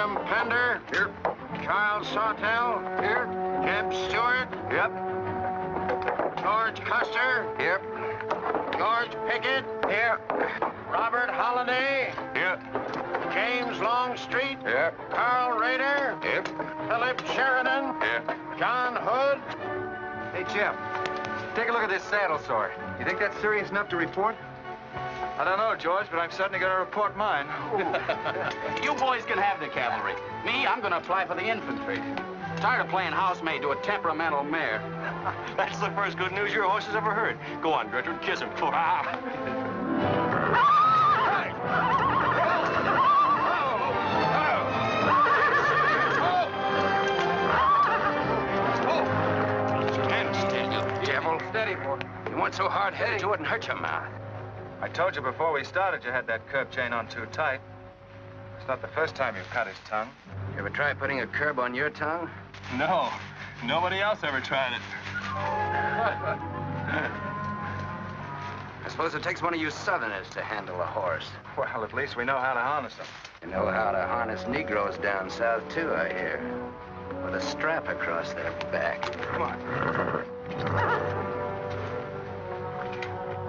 William Pender. Here. Charles Sawtell. Here. Jeb Stewart. Yep. George Custer. Here. George Pickett. Here. Robert Holliday. Here. James Longstreet. Here. Carl Rader. Here. Philip Sheridan. Here. John Hood. Hey, Jim. Take a look at this saddle sore. You think that's serious enough to report? I don't know, George, but I'm certainly going to report mine. You boys can have the cavalry. Me, I'm going to apply for the infantry. Tired of playing housemaid to a temperamental mare. That's the first good news your horse has ever heard. Go on, Gertrude, kiss him. Devil, steady, boy. You weren't so hard-headed you wouldn't hurt your mouth. I told you before we started you had that curb chain on too tight. It's not the first time you've cut his tongue. You ever try putting a curb on your tongue? No. Nobody else ever tried it. I suppose it takes one of you Southerners to handle a horse. Well, at least we know how to harness them. You know how to harness Negroes down south, too, I hear. With a strap across their back. Come on.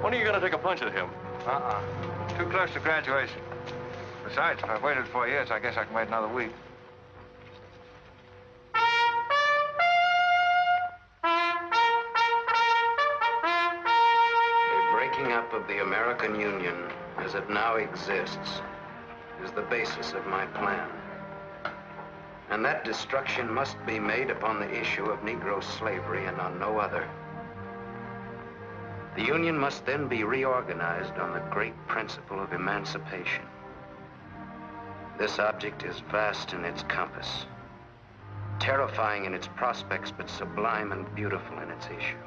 When are you going to take a punch at him? Too close to graduation. Besides, if I've waited 4 years, I guess I can wait another week. A breaking up of the American Union, as it now exists, is the basis of my plan. And that destruction must be made upon the issue of Negro slavery and on no other. The Union must then be reorganized on the great principle of emancipation. This object is vast in its compass, terrifying in its prospects, but sublime and beautiful in its issue.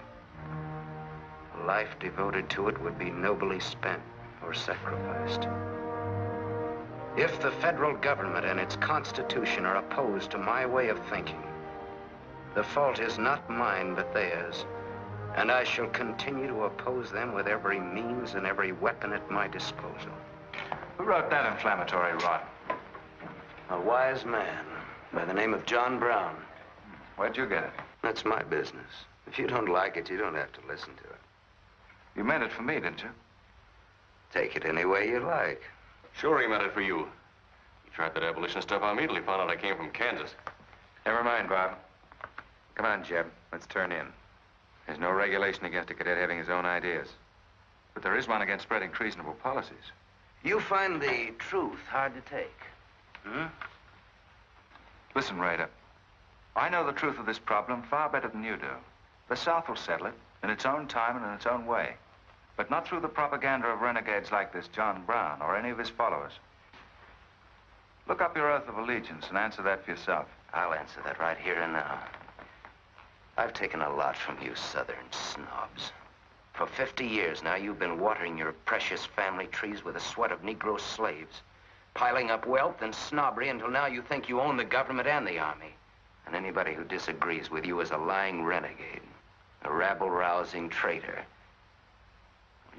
A life devoted to it would be nobly spent or sacrificed. If the federal government and its constitution are opposed to my way of thinking, the fault is not mine, but theirs. And I shall continue to oppose them with every means and every weapon at my disposal. Who wrote that inflammatory rot? A wise man by the name of John Brown. Where'd you get it? That's my business. If you don't like it, you don't have to listen to it. You meant it for me, didn't you? Take it any way you like. Sure he meant it for you. He tried that abolition stuff on me till he found out I came from Kansas. Never mind, Bob. Come on, Jeb. Let's turn in. There's no regulation against a cadet having his own ideas. But there is one against spreading treasonable policies. You find the truth hard to take, hmm? Listen, Raider. I know the truth of this problem far better than you do. The South will settle it in its own time and in its own way. But not through the propaganda of renegades like this John Brown or any of his followers. Look up your oath of allegiance and answer that for yourself. I'll answer that right here and now. I've taken a lot from you Southern snobs. For 50 years now, you've been watering your precious family trees with the sweat of Negro slaves, piling up wealth and snobbery until now you think you own the government and the army. And anybody who disagrees with you is a lying renegade, a rabble-rousing traitor.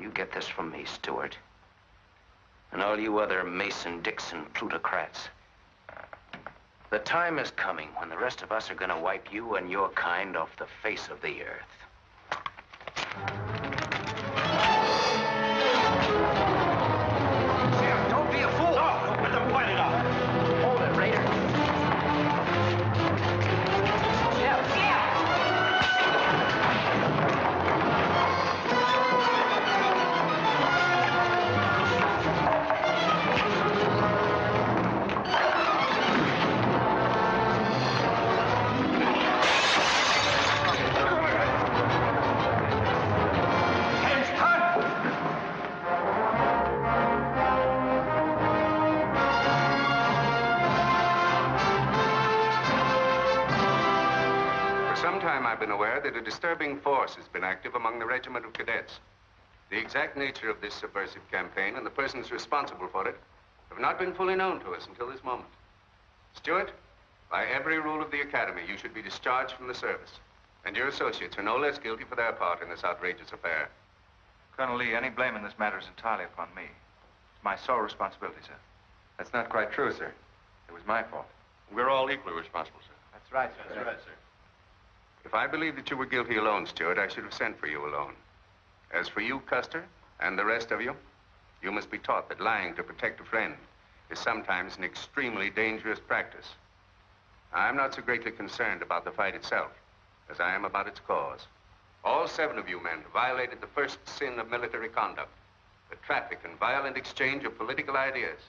You get this from me, Stewart. And all you other Mason-Dixon plutocrats. The time is coming when the rest of us are going to wipe you and your kind off the face of the earth. Jim, don't be a fool! No, let them fight it out. Hold it, Raider. I've been aware that a disturbing force has been active among the regiment of cadets. The exact nature of this subversive campaign and the persons responsible for it have not been fully known to us until this moment. Stewart, by every rule of the academy, you should be discharged from the service. And your associates are no less guilty for their part in this outrageous affair. Colonel Lee, any blame in this matter is entirely upon me. It's my sole responsibility, sir. That's not quite true, sir. It was my fault. We're all equally responsible, sir. That's right, sir. That's right, sir. If I believed that you were guilty alone, Stewart, I should have sent for you alone. As for you, Custer, and the rest of you, you must be taught that lying to protect a friend is sometimes an extremely dangerous practice. I'm not so greatly concerned about the fight itself as I am about its cause. All 7 of you men violated the first sin of military conduct, the traffic and violent exchange of political ideas,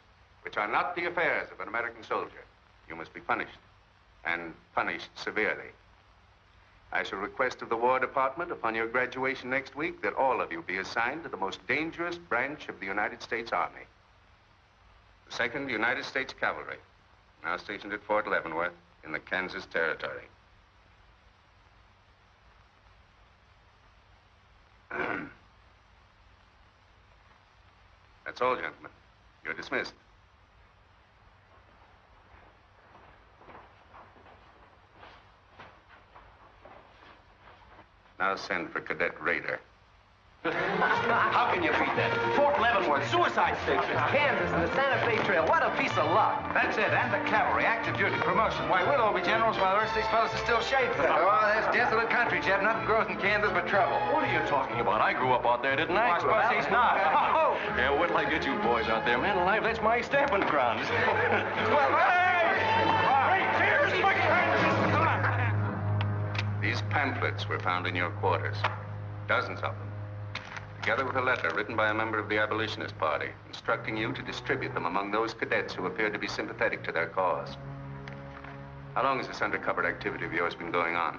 which are not the affairs of an American soldier. You must be punished, and punished severely. I shall request of the War Department upon your graduation next week that all of you be assigned to the most dangerous branch of the United States Army. The 2nd United States Cavalry, now stationed at Fort Leavenworth in the Kansas Territory. That's all, gentlemen. You're dismissed. Now send for Cadet Raider. How can you beat that? Fort Leavenworth, suicide station, Kansas, and the Santa Fe Trail. What a piece of luck. That's it, and the cavalry, active duty, promotion. Why, we'll all be generals while the rest of these fellas are still shaping. Oh, that's desolate country, Jeff. Nothing grows in Kansas but trouble. What are you talking about? I grew up out there, didn't I? Well, I suppose he's not. Oh! Yeah, wait till I get you boys out there. Man alive, that's my stamping ground. Well, hey! Cheers, my friends! Come on. These pamphlets were found in your quarters. Dozens of them. Together with a letter written by a member of the Abolitionist Party, instructing you to distribute them among those cadets who appeared to be sympathetic to their cause. How long has this undercover activity of yours been going on?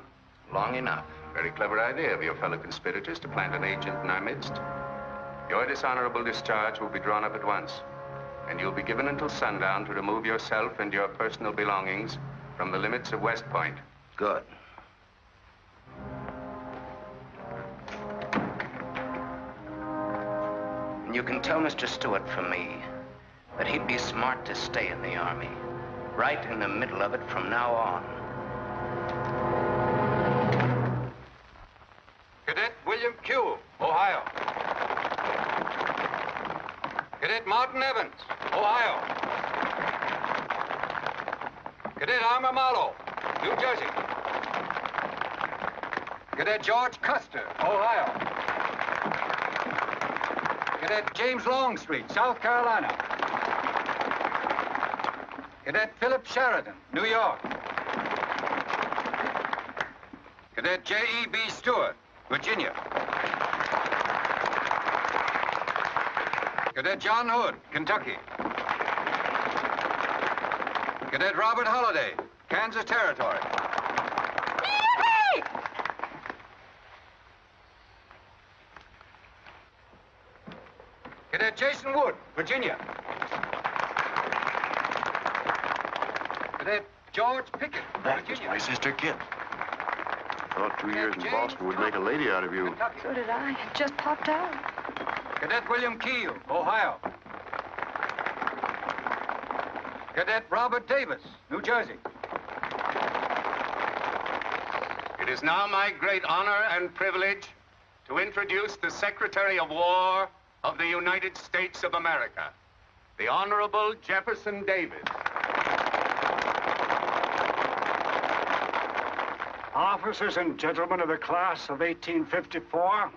Long enough. Very clever idea of your fellow conspirators to plant an agent in our midst. Your dishonorable discharge will be drawn up at once, and you'll be given until sundown to remove yourself and your personal belongings from the limits of West Point. Good. And you can tell Mr. Stewart from me that he'd be smart to stay in the Army, right in the middle of it from now on. Cadet William Q., Ohio. Cadet Martin Evans, Ohio. Cadet Armour Marlowe, New Jersey. Cadet George Custer, Ohio. Cadet James Longstreet, South Carolina. Cadet Philip Sheridan, New York. Cadet J.E.B. Stewart, Virginia. Cadet John Hood, Kentucky. Cadet Robert Holliday, Kansas Territory. Yippee! Cadet Jason Wood, Virginia. Cadet George Pickett, Virginia. My sister Kit. Thought 2 years in Boston would make a lady out of you. Kentucky. So did I. It just popped out. Cadet William Keel, Ohio. Cadet Robert Davis, New Jersey. It is now my great honor and privilege to introduce the Secretary of War of the United States of America, the Honorable Jefferson Davis. Officers and gentlemen of the class of 1854,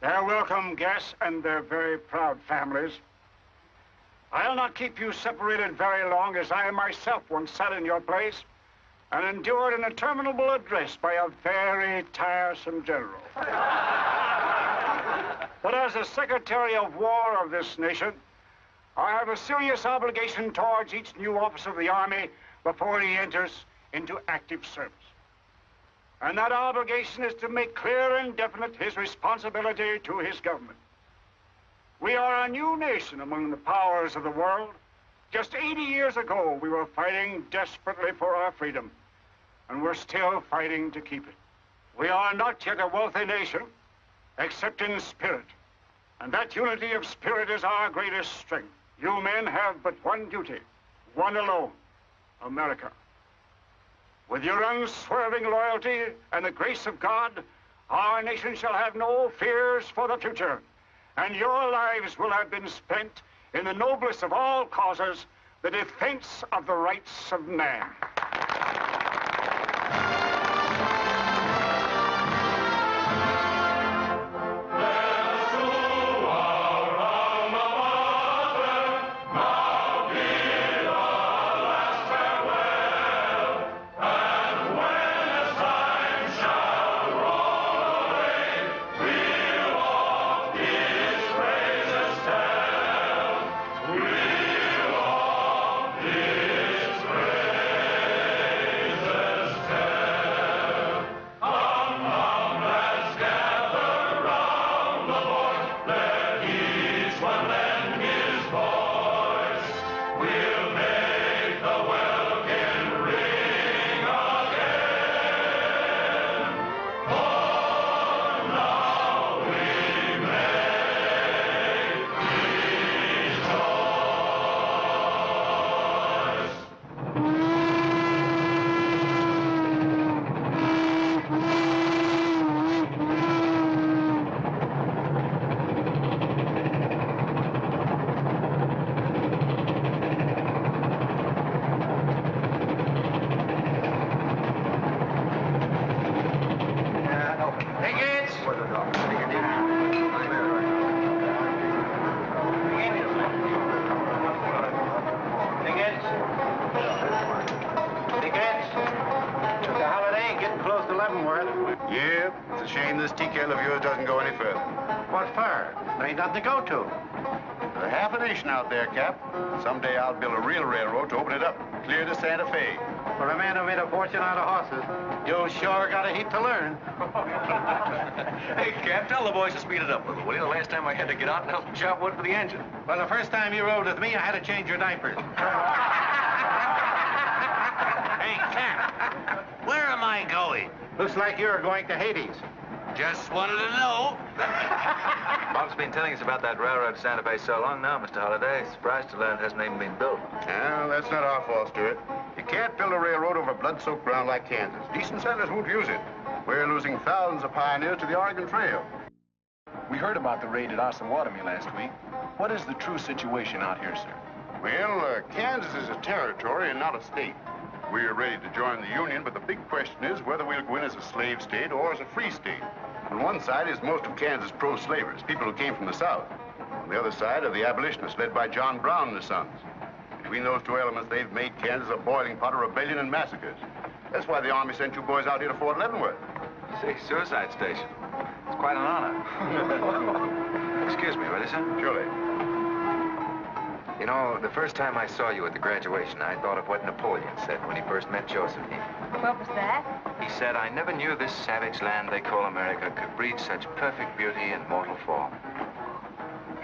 their welcome guests and their very proud families, I'll not keep you separated very long, as I myself once sat in your place and endured an interminable address by a very tiresome general. But as the Secretary of War of this nation, I have a serious obligation towards each new officer of the Army before he enters into active service. And that obligation is to make clear and definite his responsibility to his government. We are a new nation among the powers of the world. Just 80 years ago, we were fighting desperately for our freedom, and we're still fighting to keep it. We are not yet a wealthy nation, except in spirit, and that unity of spirit is our greatest strength. You men have but one duty, one alone, America. With your unswerving loyalty and the grace of God, our nation shall have no fears for the future, and your lives will have been spent in the noblest of all causes the defense of the rights of man. To go to. There's half a nation out there, Cap. Someday I'll build a real railroad to open it up, clear to Santa Fe. For a man who made a fortune out of horses, you sure got a heap to learn. Hey, Cap, tell the boys to speed it up a little, will you? The last time I had to get out and help chop wood for the engine. Well, the first time you rode with me, I had to change your diapers. Hey, Cap, where am I going? Looks like you're going to Hades. Just wanted to know. Bob's been telling us about that railroad to Santa Fe so long now, Mr. Holliday. Surprised to learn it hasn't even been built. Well, that's not our fault, Stuart. You can't build a railroad over blood-soaked ground like Kansas. Decent settlers won't use it. We're losing thousands of pioneers to the Oregon Trail. We heard about the raid at Osawatomie last week. What is the true situation out here, sir? Well, Kansas is a territory and not a state. We're ready to join the Union, but the big question is whether we'll go in as a slave state or as a free state. On one side is most of Kansas pro-slavers, people who came from the South. On the other side are the abolitionists led by John Brown and his sons. Between those two elements, they've made Kansas a boiling pot of rebellion and massacres. That's why the Army sent you boys out here to Fort Leavenworth. See, suicide station. It's quite an honor. Excuse me, will you, sir? Surely. You know, the first time I saw you at the graduation, I thought of what Napoleon said when he first met Josephine. What was that? He said, I never knew this savage land they call America could breed such perfect beauty in mortal form.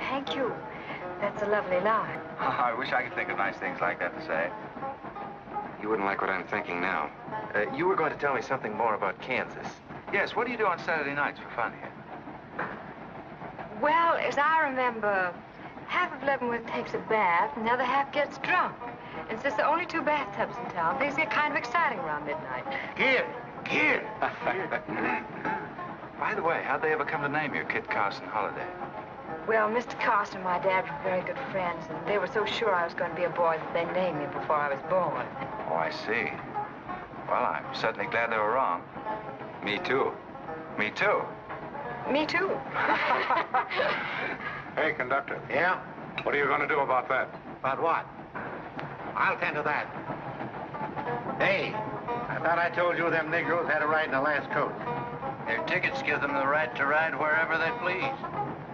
Thank you. That's a lovely line. I wish I could think of nice things like that to say. You wouldn't like what I'm thinking now. You were going to tell me something more about Kansas. Yes, what do you do on Saturday nights for fun here? Well, as I remember, half of Leavenworth takes a bath, and the other half gets drunk. And since there are only 2 bathtubs in town, things get kind of exciting around midnight. Kid! By the way, how'd they ever come to name you Kit Carson Holiday? Well, Mr. Carson and my dad were very good friends, and they were so sure I was going to be a boy that they named me before I was born. Oh, I see. Well, I'm certainly glad they were wrong. Me too. Me too. Me too. Hey, conductor. Yeah? What are you going to do about that? About what? I'll tend to that. Hey, I thought I told you them Negroes had a right in the last coast. Their tickets give them the right to ride wherever they please.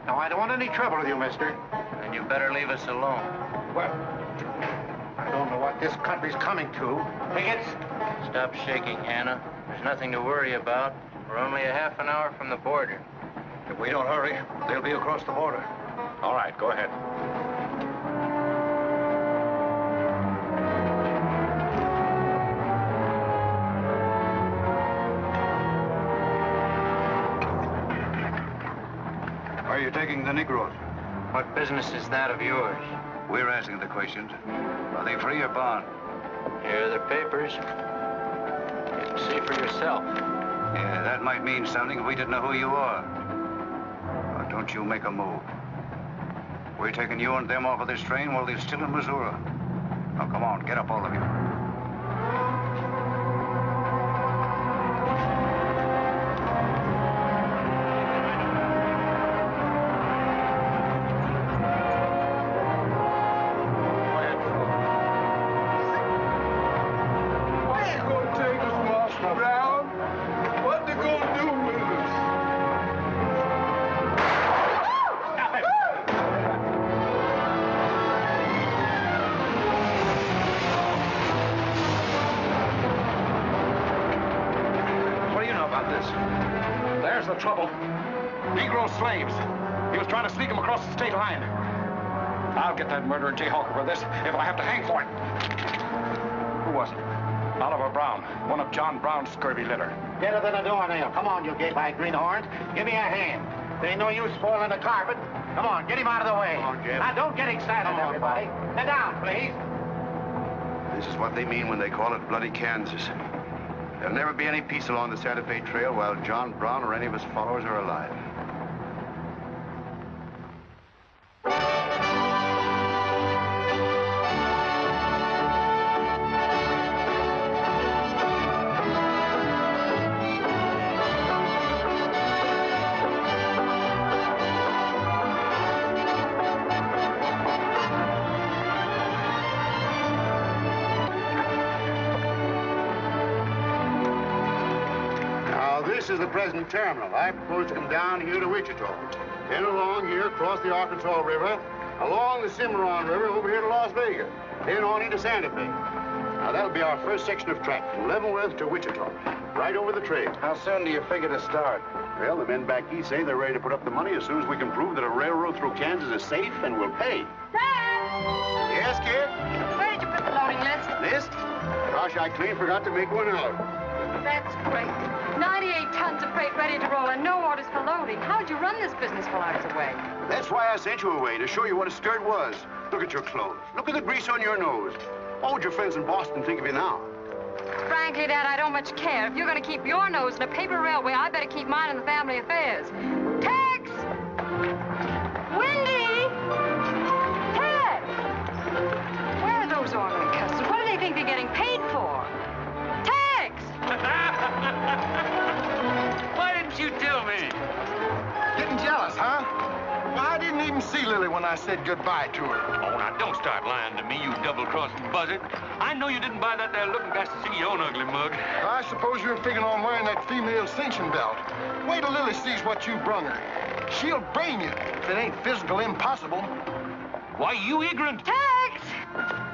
Now, I don't want any trouble with you, mister. Then you better leave us alone. Well, I don't know what this country's coming to. Tickets? Stop shaking, Hannah. There's nothing to worry about. We're only a half an hour from the border. If we don't hurry, they'll be across the border. All right, go ahead. Are you taking the Negroes? What business is that of yours? We're asking the questions. Are they free or bond? Here are the papers. You can see for yourself. Yeah, that might mean something if we didn't know who you are. But don't you make a move. We're taking you and them off of this train while they're still in Missouri. Oh, come on, get up, all of you. There's the trouble. Negro slaves. He was trying to sneak them across the state line. I'll get that murdering Jayhawk over this if I have to hang for it. Who was it? Oliver Brown, one of John Brown's scurvy litter. Get her to the doornail. Come on, you gape-eyed greenhorns. Give me a hand. There ain't no use spoiling the carpet. Come on, get him out of the way. Come on, Jeb. Now, don't get excited, everybody. Sit down, please. This is what they mean when they call it bloody Kansas. There'll never be any peace along the Santa Fe Trail while John Brown or any of his followers are alive. This is the present terminal. I propose to come down here to Wichita, then along here across the Arkansas River, along the Cimarron River over here to Las Vegas, then on into Santa Fe. Now, that'll be our first section of track from Leavenworth to Wichita, right over the trail. How soon do you figure to start? Well, the men back east say they're ready to put up the money as soon as we can prove that a railroad through Kansas is safe and will pay. Dad! Yes, kid? Where did you put the loading list? List? Gosh, I clean forgot to make one out. That's great. 98 tons of freight ready to roll and no orders for loading. How'd you run this business while I was away? That's why I sent you away, to show you what a skirt was. Look at your clothes. Look at the grease on your nose. What would your friends in Boston think of you now? Frankly, Dad, I don't much care. If you're going to keep your nose in a paper railway, I better keep mine in the family affairs. Tex! Wendy! Tex! Where are those ornery customers? What do they think they're getting paid for? Tex! Why didn't you tell me? Getting jealous, huh? Well, I didn't even see Lily when I said goodbye to her. Oh, now, don't start lying to me, you double-crossing buzzard. I know you didn't buy that there looking glass to see your own ugly mug. I suppose you're figuring on wearing that female cinching belt. Wait till Lily sees what you brung her. She'll brain you if it ain't physical impossible. Why, you ignorant. Tex!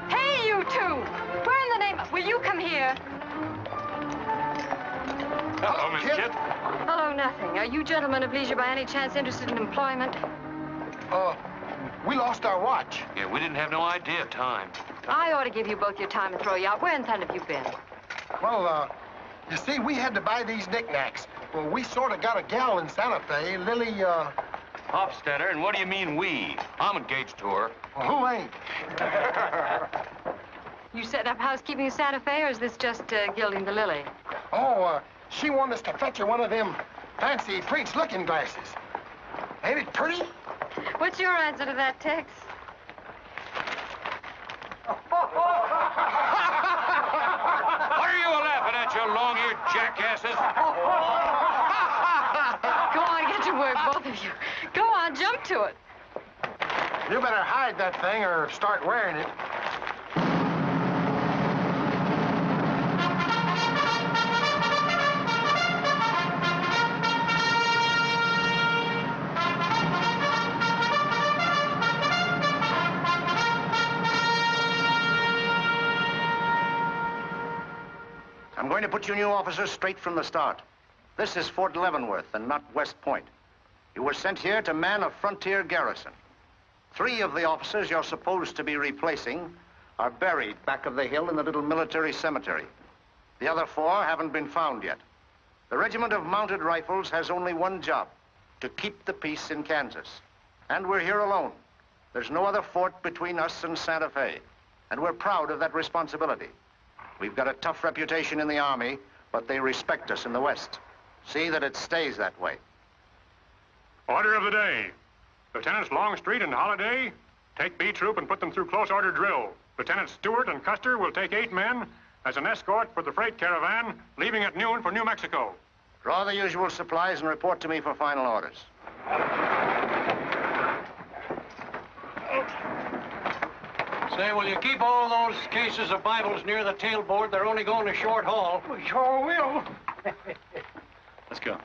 Hey, you two! Where in the name of... Will you come here? Hello, Miss Kid. Kit. Hello, nothing. Are you gentlemen of leisure by any chance interested in employment? We lost our watch. Yeah, we didn't have no idea of time. I ought to give you both your time and throw you out. Where in the hell have you been? Well, you see, we had to buy these knickknacks. Well, we sort of got a gal in Santa Fe, Lily, Hofstadter, and what do you mean we? I'm engaged to her. well, who ain't? You setting up housekeeping in Santa Fe, or is this just gilding the lily? She wanted us to fetch her one of them fancy French looking glasses. Ain't it pretty? What's your answer to that, Tex? What are you laughing at, you long-eared jackasses? Go on, get to work, both of you. Go on, jump to it. You better hide that thing or start wearing it. I'm going to put you new officers straight from the start. This is Fort Leavenworth and not West Point. You were sent here to man a frontier garrison. 3 of the officers you're supposed to be replacing are buried back of the hill in the little military cemetery. The other 4 haven't been found yet. The Regiment of Mounted Rifles has only one job, to keep the peace in Kansas. And we're here alone. There's no other fort between us and Santa Fe, and we're proud of that responsibility. We've got a tough reputation in the Army, but they respect us in the West. See that it stays that way. Order of the day. Lieutenants Longstreet and Holliday, take B Troop and put them through close order drill. Lieutenant Stewart and Custer will take 8 men as an escort for the freight caravan leaving at noon for New Mexico. Draw the usual supplies and report to me for final orders. Say, will you keep all those cases of Bibles near the tailboard? They're only going a short haul. We sure will. Let's go.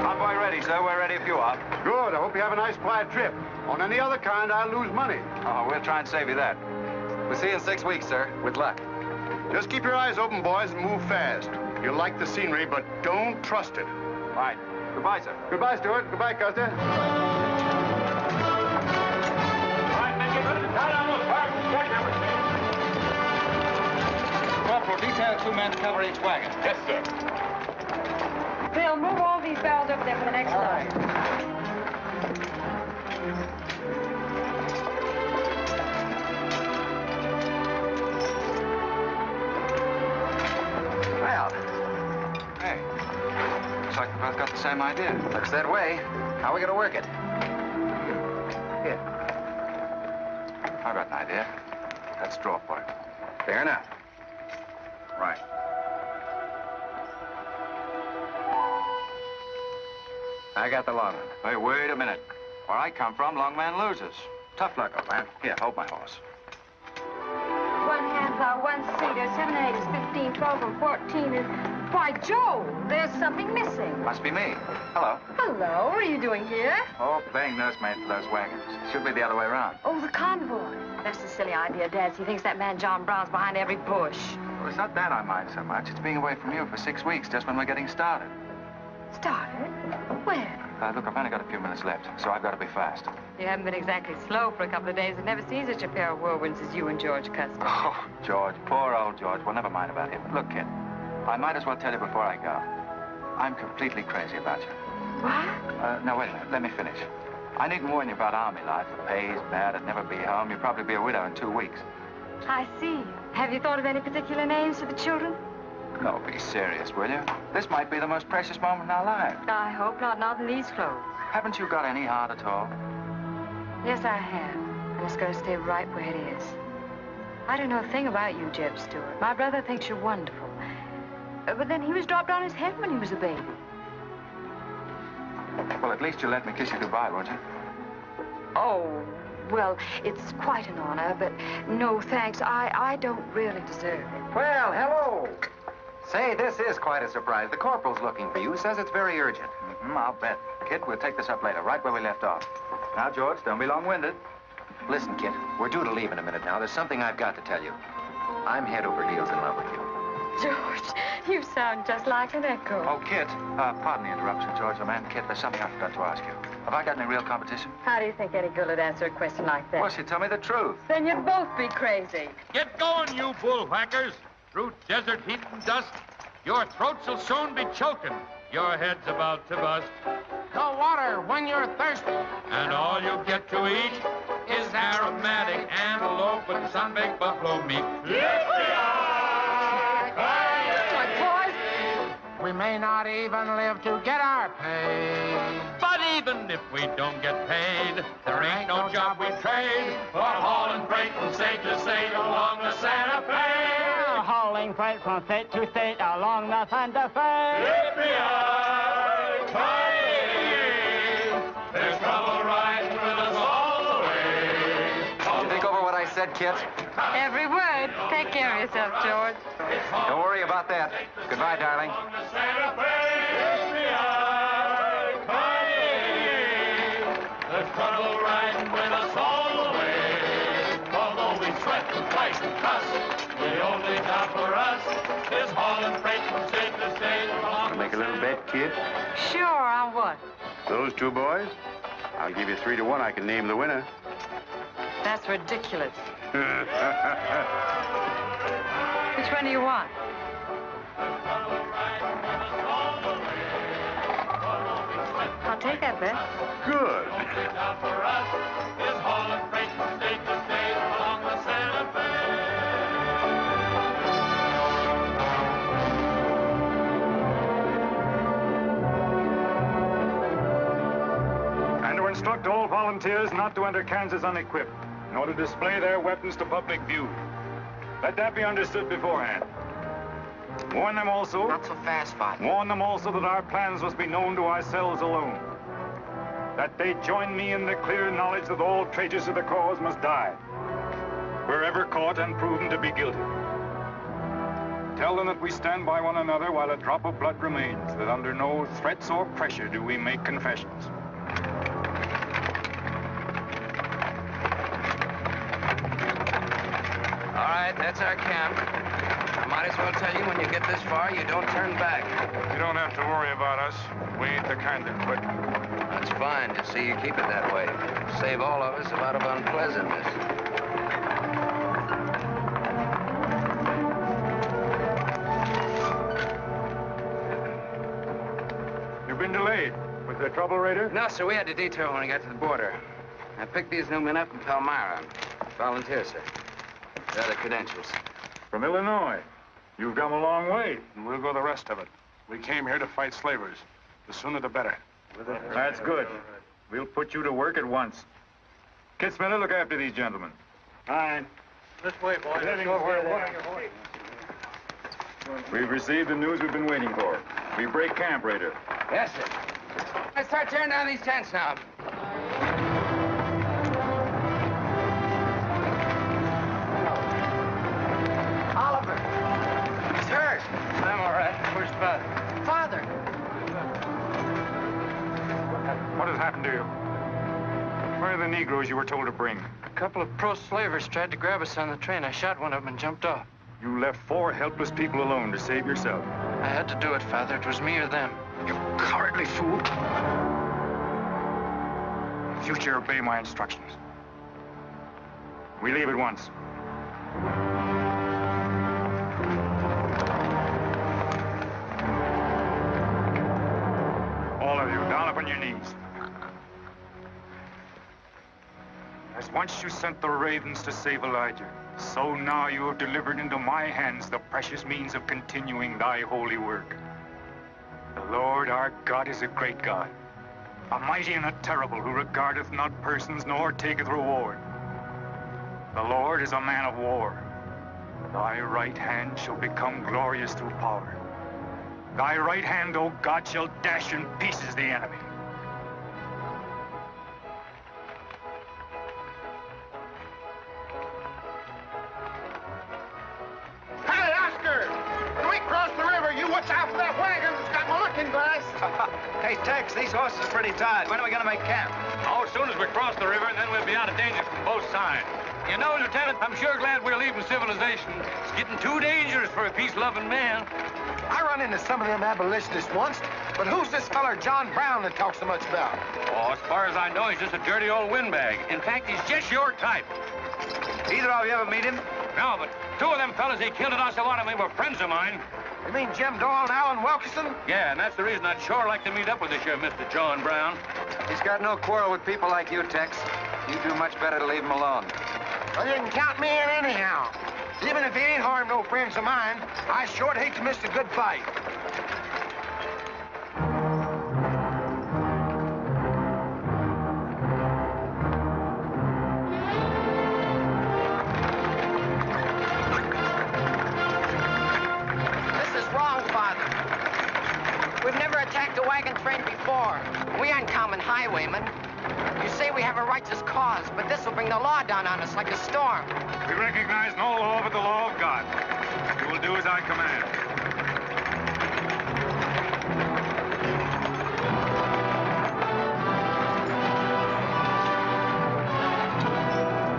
Convoy ready, sir. We're ready if you are. Good. I hope you have a nice quiet trip. On any other kind, I'll lose money. Oh, we'll try and save you that. We'll see you in 6 weeks, sir. With luck. Just keep your eyes open, boys, and move fast. You'll like the scenery, but don't trust it. Right. Goodbye, sir. Goodbye, Stewart. Goodbye, Custer. All right, men, get ready to tie down those wagons. Corporal, detail 2 men to cover each wagon. Yes, sir. Bill, move all these barrels over there for the next line. Well, hey, looks like we both got the same idea. Looks that way. How are we going to work it? Here. I've got an idea. Let's draw for it. Fair enough. Right. I got the long one. Hey, wait a minute. Where I come from, long man loses. Tough luck, old man. Here, hold my horse. 1 handplow, 1 seater, 7 eggs, 15, 12, and 14, and... Why, Joe, there's something missing. Must be me. Hello. Hello, what are you doing here? Oh, playing nursemaid for those wagons. Should be the other way around. Oh, the convoy. That's a silly idea, Dad. He thinks that man John Brown's behind every bush. Well, it's not that I mind so much. It's being away from you for 6 weeks, just when we're getting started. Started? Where? Look, I've only got a few minutes left, so I've got to be fast. You haven't been exactly slow for a couple of days. I've never seen such a pair of whirlwinds as you and George Custer. Oh, George, poor old George. Well, never mind about him. Look, kid, I might as well tell you before I go. I'm completely crazy about you. What? No, wait a minute. Let me finish. I needn't warn you about army life. The pay's bad. I'd never be home. You'd probably be a widow in 2 weeks. I see. Have you thought of any particular names for the children? No, be serious, will you? This might be the most precious moment in our lives. I hope not in these clothes. Haven't you got any heart at all? Yes, I have. And it's going to stay right where it is. I don't know a thing about you, Jeb Stewart. My brother thinks you're wonderful. But then he was dropped on his head when he was a baby. Well, at least you'll let me kiss you goodbye, won't you? Oh, well, it's quite an honor, but no thanks. I don't really deserve it. Well, hello. Say, this is quite a surprise. The corporal's looking for you. Says it's very urgent. I'll bet. Kid, we'll take this up later, right where we left off. Now, George, don't be long-winded. Listen, kid, we're due to leave in a minute now. There's something I've got to tell you. I'm head over heels in love with you. George, you sound just like an echo. Oh, Kit, pardon the interruption, George, old man. Kit, there's something I forgot to ask you. Have I got any real competition? How do you think any girl would answer a question like that? Well, she'd tell me the truth. Then you'd both be crazy. Get going, you bullwhackers. Through desert heat and dust, your throats will soon be choking. Your head's about to bust. No water when you're thirsty. And all you get to eat is aromatic antelope and sun-baked buffalo meat. We may not even live to get our pay. But even if we don't get paid, there ain't no job we trade for hauling freight from state to state along the Santa Fe. Hauling freight from state to state along the Santa Fe. There's trouble riding with us all the way. Did you think over what I said, Kit? Every word. Take care of yourself, George. Don't worry about that. Goodbye, darling. There's trouble riding with us all the way. Although we sweat and fight and cuss, the only job for us is hauling freight from state to state along. Make a little bet, kid? Sure, on what? Those 2 boys? I'll give you 3 to 1. I can name the winner. That's ridiculous. Which one do you want? I'll take that bet. Good. Job for us is hauling freight from state to state along the Santa Fe. instruct all volunteers not to enter Kansas unequipped, nor to display their weapons to public view. Let that be understood beforehand. Warn them also... Not so fast, Father. Warn them also that our plans must be known to ourselves alone. That they join me in the clear knowledge that all traitors to the cause must die, wherever caught and proven to be guilty. Tell them that we stand by one another while a drop of blood remains, that under no threats or pressure do we make confessions. All right, that's our camp. I might as well tell you when you get this far, you don't turn back. You don't have to worry about us. We ain't the kind that quit. That's fine to see you keep it that way. Save all of us a lot of unpleasantness. You've been delayed. Was there trouble, Raider? No, sir, we had to detour when we got to the border. I picked these new men up in Palmyra. Volunteer, sir. They're the credentials. From Illinois. You've come a long way. And we'll go the rest of it. We came here to fight slavers. The sooner the better. That's good. We'll put you to work at once. Kid Spinner, look after these gentlemen. Fine. This way, boys. We've received the news we've been waiting for. We break camp, Raider. Yes, sir. Let's start tearing down these tents now. Oliver. He's hurt. I'm all right. Where's Father? Father. What has happened to you? Where are the Negroes you were told to bring? A couple of pro-slavers tried to grab us on the train. I shot one of them and jumped off. You left 4 helpless people alone to save yourself. I had to do it, Father. It was me or them. You cowardly fool. In future, obey my instructions. We leave at once. All of you, down upon your knees. As once you sent the ravens to save Elijah, so now you have delivered into my hands the precious means of continuing thy holy work. The Lord our God is a great God, a mighty and a terrible, who regardeth not persons nor taketh reward. The Lord is a man of war. Thy right hand shall become glorious through power. Thy right hand, O God, shall dash in pieces the enemy. Hey, Oscar! When we cross the river, you watch out for that wagon that's got my looking glass. Hey, Tex, these horses are pretty tired. When are we going to make camp? Oh, as soon as we cross the river, and then we'll be out of danger from both sides. You know, Lieutenant, I'm sure glad we're leaving civilization. It's getting too dangerous for a peace-loving man. I run into some of them abolitionists once, but who's this feller John Brown that talks so much about? Oh, as far as I know, he's just a dirty old windbag. In fact, he's just your type. Either of you ever meet him? No, but 2 of them fellas he killed at Osawatomie were friends of mine. You mean Jim Doyle and Alan Wilkerson? Yeah, and that's the reason I'd sure like to meet up with this here Mr. John Brown. He's got no quarrel with people like you, Tex. You do much better to leave him alone. Well, you can count me in anyhow. Even if he ain't harmed no friends of mine, I sure hate to miss a good fight. This is wrong, Father. We've never attacked a wagon train before. We aren't common highwaymen. You say we have a righteous cause, but this will bring the law down on us like a storm. We recognize no law but the law of God. You will do as I command.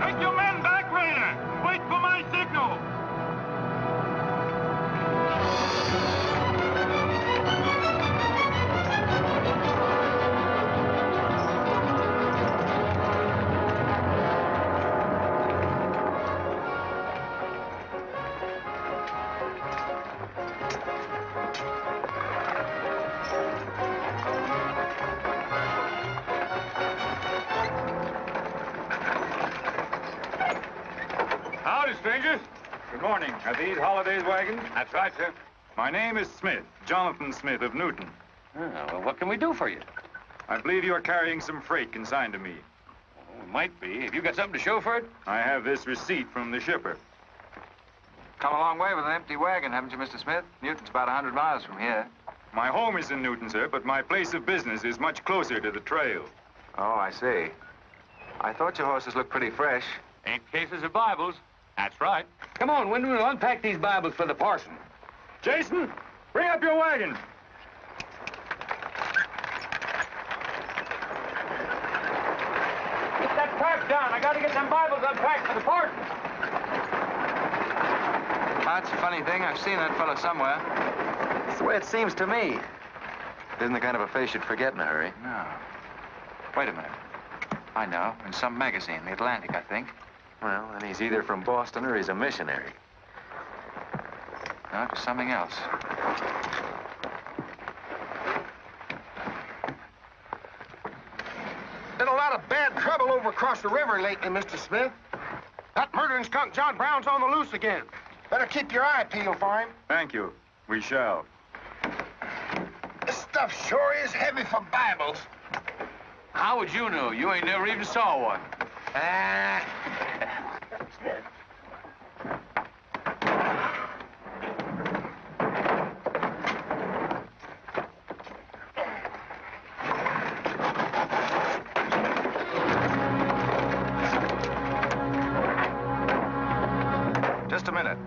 Take your men back, Raider! Wait for my signal! Howdy, strangers. Good morning. Are these Holiday's wagons? That's right, sir. My name is Smith, Jonathan Smith of Newton. Oh, well, what can we do for you? I believe you are carrying some freight consigned to me. Oh, it might be. Have you got something to show for it? I have this receipt from the shipper. Come a long way with an empty wagon, haven't you, Mr. Smith? Newton's about 100 miles from here. My home is in Newton, sir, but my place of business is much closer to the trail. Oh, I see. I thought your horses looked pretty fresh. Ain't cases of Bibles. That's right. Come on, Wyndham, we'll unpack these Bibles for the parson. Jason, bring up your wagon. Get that pack down. I gotta get them Bibles unpacked for the parson. That's a funny thing. I've seen that fellow somewhere. It's the way it seems to me. Isn't the kind of a face you'd forget in a hurry. No. Wait a minute. I know. In some magazine, The Atlantic, I think. Well, then he's either from Boston or he's a missionary. No, it was something else. Been a lot of bad trouble over across the river lately, Mr. Smith. That murdering skunk John Brown's on the loose again. Better keep your eye peeled for him. Thank you. We shall. This stuff sure is heavy for Bibles. How would you know? You ain't never even saw one. Just a minute.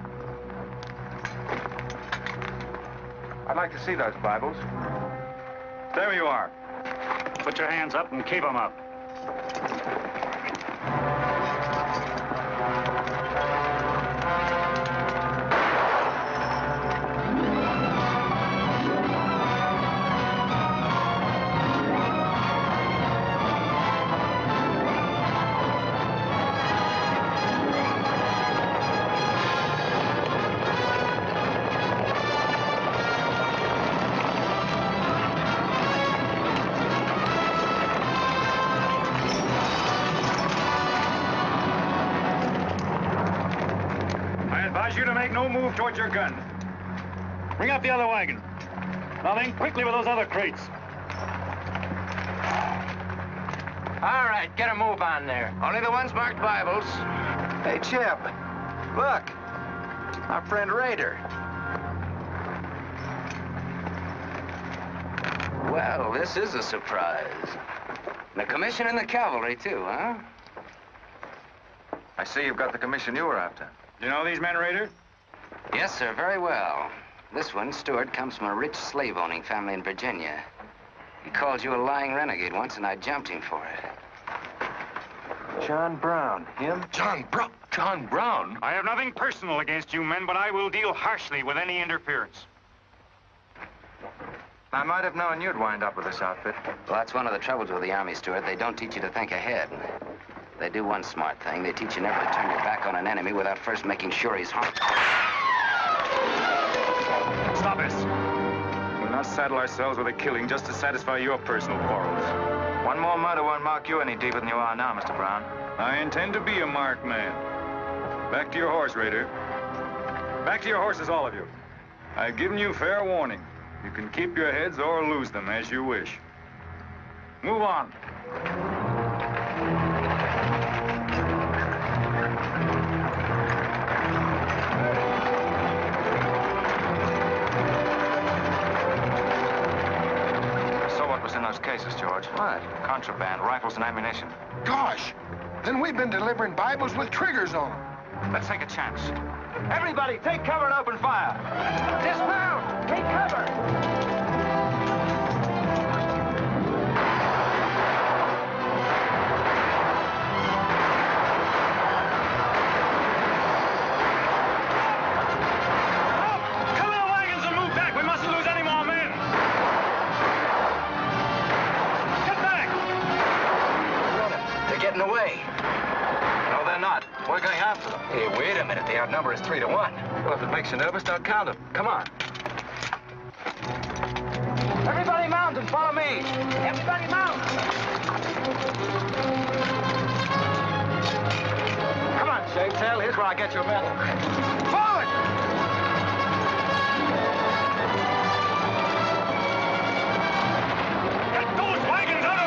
I'd like to see those Bibles. There you are. Put your hands up and keep them up. You to make no move towards your gun. Bring up the other wagon. Now then, quickly with those other crates. All right, get a move on there. Only the ones marked Bibles. Hey, Chip. Look. Our friend Raider. Well, this is a surprise. And a commission in the cavalry, too, huh? I see you've got the commission you were after. You know these men, Raider? Yes, sir, very well. This one, Stewart, comes from a rich slave-owning family in Virginia. He called you a lying renegade once, and I jumped him for it. John Brown. Him? John Brown? John Brown? I have nothing personal against you men, but I will deal harshly with any interference. I might have known you'd wind up with this outfit. Well, that's one of the troubles with the Army, Stewart. They don't teach you to think ahead. They do one smart thing. They teach you never to turn your back on an enemy without first making sure he's harmed. Stop us. We'll not saddle ourselves with a killing just to satisfy your personal quarrels. One more murder won't mark you any deeper than you are now, Mr. Brown. I intend to be a marked man. Back to your horse, Raider. Back to your horses, all of you. I've given you fair warning. You can keep your heads or lose them as you wish. Move on. In those cases, George. What? Contraband, rifles and ammunition. Gosh, then we've been delivering Bibles with triggers on them. Let's take a chance. Everybody, take cover and open fire. Dismount! Take cover! Away. No, they're not. We're going after them. Hey, wait a minute. The outnumber is 3 to 1. Well, if it makes you nervous, don't count them. Come on. Everybody mount and follow me. Everybody mount. Come on, Shaketail. Here's where I get your medal. Forward! Get those wagons out of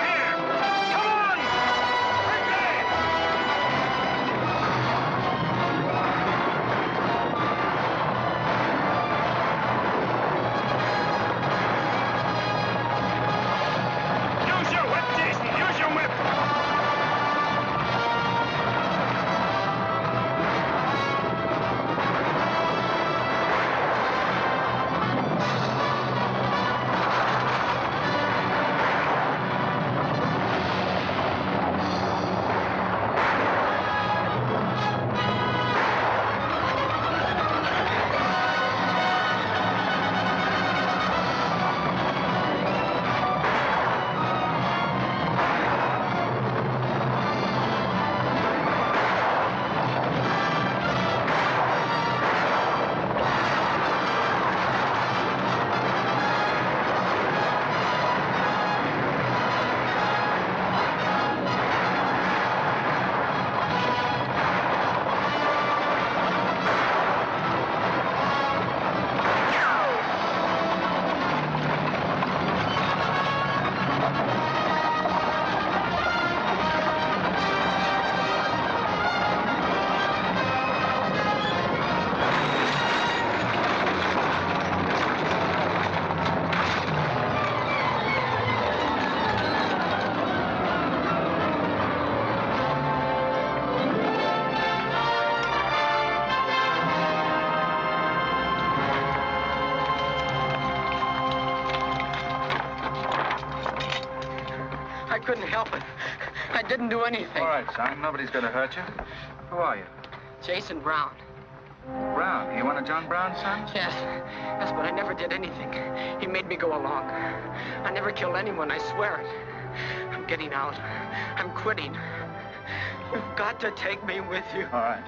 couldn't help it. I didn't do anything. All right, son. Nobody's going to hurt you. Who are you? Jason Brown. Brown? You one of John Brown's sons? Yes. Yes, but I never did anything. He made me go along. I never killed anyone, I swear it. I'm getting out. I'm quitting. You've got to take me with you. All right.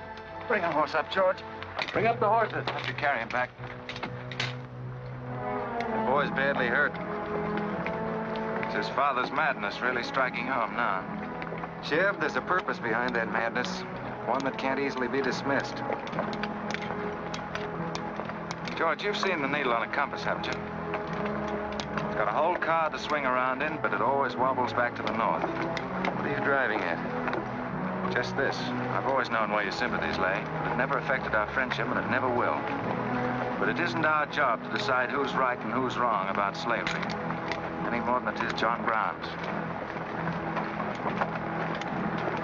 Bring a horse up, George. Bring up the horses. Have to carry him back. The boy's badly hurt. It's his father's madness really striking home now. Sheriff, there's a purpose behind that madness. One that can't easily be dismissed. George, you've seen the needle on a compass, haven't you? It's got a whole car to swing around in, but it always wobbles back to the north. What are you driving at? Just this. I've always known where your sympathies lay, but it never affected our friendship, and it never will. But it isn't our job to decide who's right and who's wrong about slavery, any more than it is John Brown's.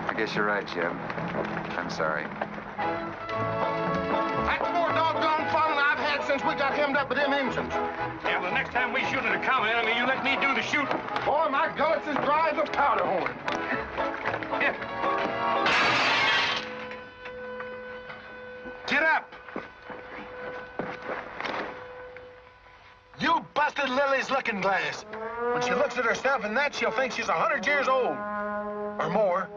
I guess you're right, Jeb. I'm sorry. That's more doggone fun than I've had since we got hemmed up with them engines. Yeah, well, the next time we shoot at a common enemy, you let me do the shooting. Boy, my gullets as dry as a powder horn. Here. Get up. You busted Lily's looking glass. When she looks at herself in that, she'll think she's 100 years old. Or more.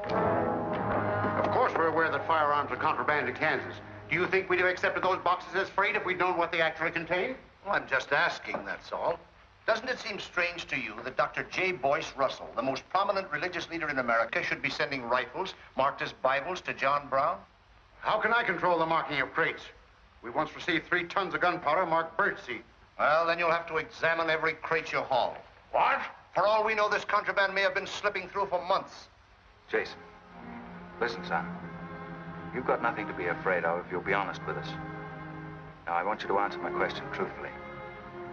Of course we're aware that firearms are contraband in Kansas. Do you think we'd have accepted those boxes as freight if we'd known what they actually contained? Well, I'm just asking, that's all. Doesn't it seem strange to you that Dr. J. Boyce Russell, the most prominent religious leader in America, should be sending rifles marked as Bibles to John Brown? How can I control the marking of crates? We once received 3 tons of gunpowder marked birdseed. Well, then you'll have to examine every crate you haul. What? For all we know, this contraband may have been slipping through for months. Jason, listen, son. You've got nothing to be afraid of if you'll be honest with us. Now, I want you to answer my question truthfully.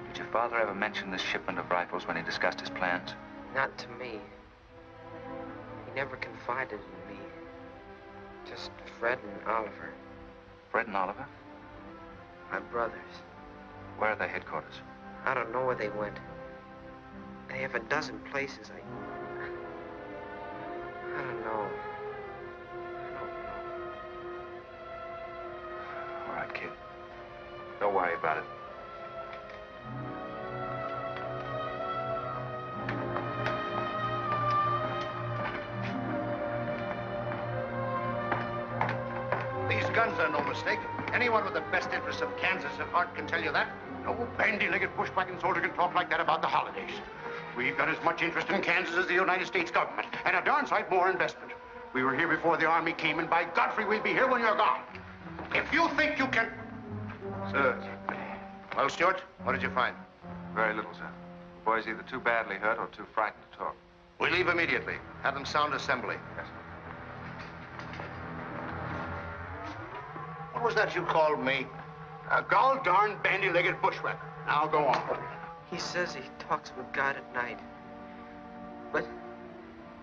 Did your father ever mention this shipment of rifles when he discussed his plans? Not to me. He never confided in me. Just Fred and Oliver. Fred and Oliver? My brothers. Where are their headquarters? I don't know where they went. They have a dozen places. I don't know. All right, kid. Don't worry about it. These guns are no mistake. Anyone with the best interests of Kansas at heart can tell you that. No bandy-legged bushwhacking soldier can talk like that about the holidays. We've got as much interest in Kansas as the United States government, and a darn sight more investment. We were here before the Army came, and by Godfrey, we'll be here when you're gone. If you think you can... Sir. Well, Stuart, what did you find? Very little, sir. The boy's either too badly hurt or too frightened to talk. We leave immediately. Have them sound assembly. Yes, sir. What was that you called me? A gall-darn bandy-legged bushwhacker. Now go on. He says he talks with God at night. But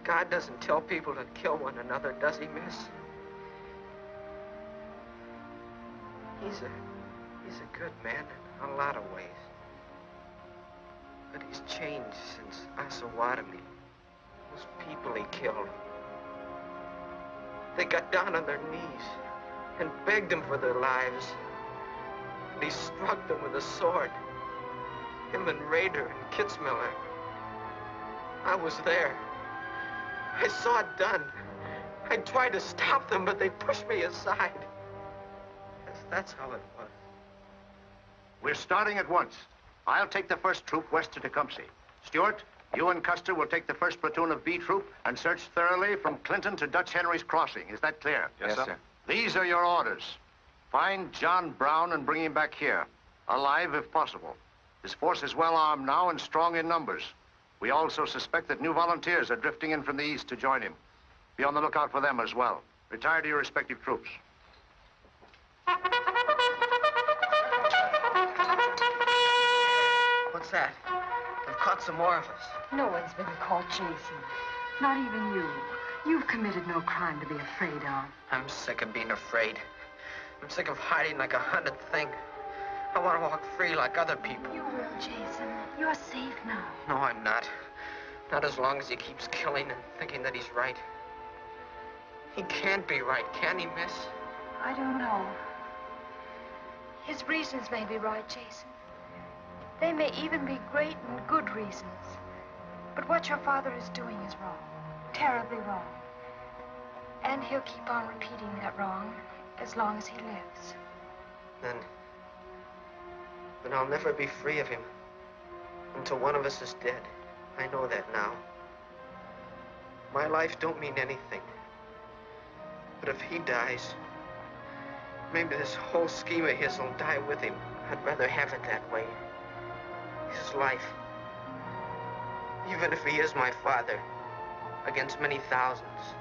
God doesn't tell people to kill one another, does he, miss? He's a good man in a lot of ways. But he's changed since Osawatomie. Those people he killed. They got down on their knees and begged him for their lives. And he struck them with a sword. Him and Rader and Kitzmiller. I was there. I saw it done. I tried to stop them, but they pushed me aside. That's how it was. We're starting at once. I'll take the first troop west to Tecumseh. Stuart, you and Custer will take the first platoon of B Troop and search thoroughly from Clinton to Dutch Henry's Crossing. Is that clear? Yes, sir. These are your orders. Find John Brown and bring him back here, alive if possible. His force is well armed now and strong in numbers. We also suspect that new volunteers are drifting in from the east to join him. Be on the lookout for them as well. Retire to your respective troops. What's that? They've caught some more of us. No one's been caught, Jason. Not even you. You've committed no crime to be afraid of. I'm sick of being afraid. I'm sick of hiding like a hunted thing. I want to walk free like other people. You will, Jason. You're safe now. No, I'm not. Not as long as he keeps killing and thinking that he's right. He can't be right, can he, miss? I don't know. His reasons may be right, Jason. They may even be great and good reasons. But what your father is doing is wrong. Terribly wrong. And he'll keep on repeating that wrong as long as he lives. Then I'll never be free of him until one of us is dead. I know that now. My life don't mean anything. But if he dies, maybe this whole scheme of his will die with him. I'd rather have it that way. His life. Even if he is my father, against many thousands.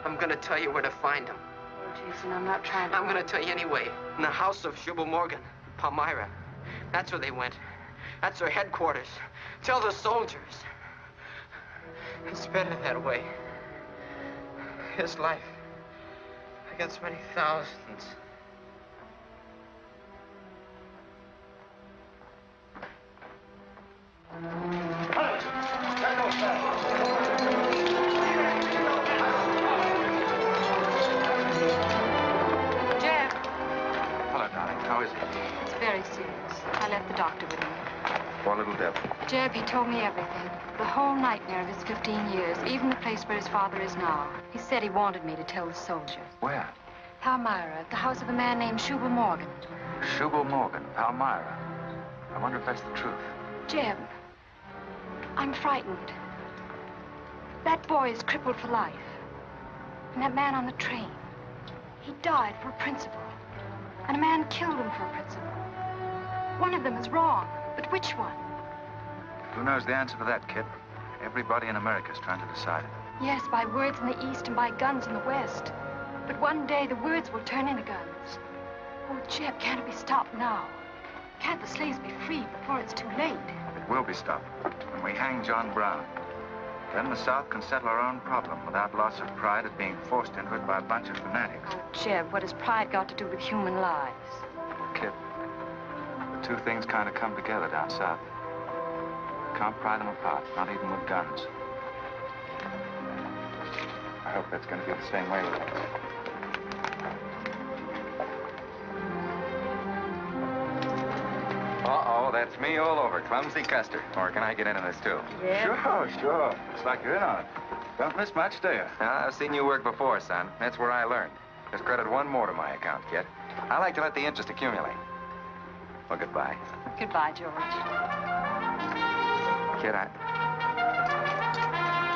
I'm gonna tell you where to find him. Oh, Jason, I'm not trying to... I'm gonna tell you anyway. In the house of Shubal Morgan, Palmyra. That's where they went. That's their headquarters. Tell the soldiers. It's better that way. His life against many thousands. Jeff. Hello, darling. How is he? It's very serious. I left the doctor with him. Poor little devil. Jeb, he told me everything. The whole nightmare of his 15 years, even the place where his father is now. He said he wanted me to tell the soldiers. Where? Palmyra, at the house of a man named Shubal Morgan. Shubal Morgan, Palmyra. I wonder if that's the truth. Jeb, I'm frightened. That boy is crippled for life. And that man on the train, he died for a principle. And a man killed him for a principle. One of them is wrong, but which one? Who knows the answer to that, kid? Everybody in America's trying to decide it. Yes, by words in the East and by guns in the West. But one day the words will turn into guns. Oh, Jeb, can't it be stopped now? Can't the slaves be freed before it's too late? It will be stopped when we hang John Brown. Then the South can settle our own problem without loss of pride at being forced into it by a bunch of fanatics. Oh, Jeb, what has pride got to do with human lives? Kid, the two things kind of come together down south. Can't pry them apart, not even with guns. I hope that's going to be the same way with us. Uh-oh, that's me all over, Clumsy Custer. Or can I get into this, too? Yeah? Sure. Looks like you're in on it. Don't miss much, do you? I've seen you work before, son. That's where I learned. Just credit one more to my account, kid. I like to let the interest accumulate. Well, goodbye. Goodbye, George. Kid,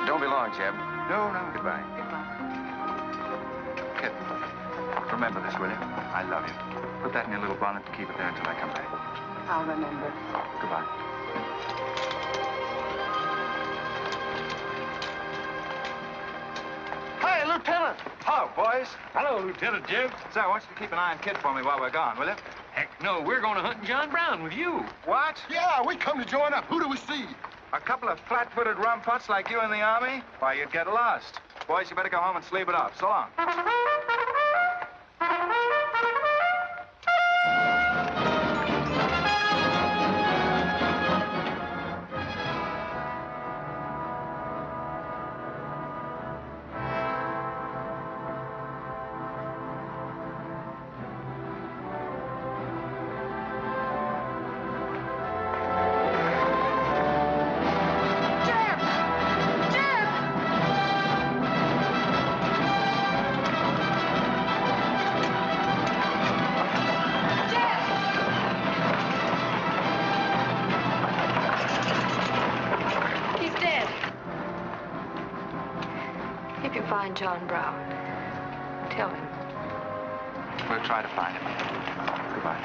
don't be long, Jeb. No. Goodbye. Kid, remember this, will you? I love you. Put that in your little bonnet and keep it there until I come back. I'll remember. Goodbye. Hey, Lieutenant! Hello, boys. Hello, Lieutenant Jeb. Say, I want you to keep an eye on Kid for me while we're gone, will you? Heck no, we're going to hunt John Brown with you. What? Yeah, we come to join up. Who do we see? A couple of flat-footed rumputs like you in the Army? Why, you'd get lost. Boys, you better go home and sleep it off. So long. John Brown. Tell him. We'll try to find him. Goodbye.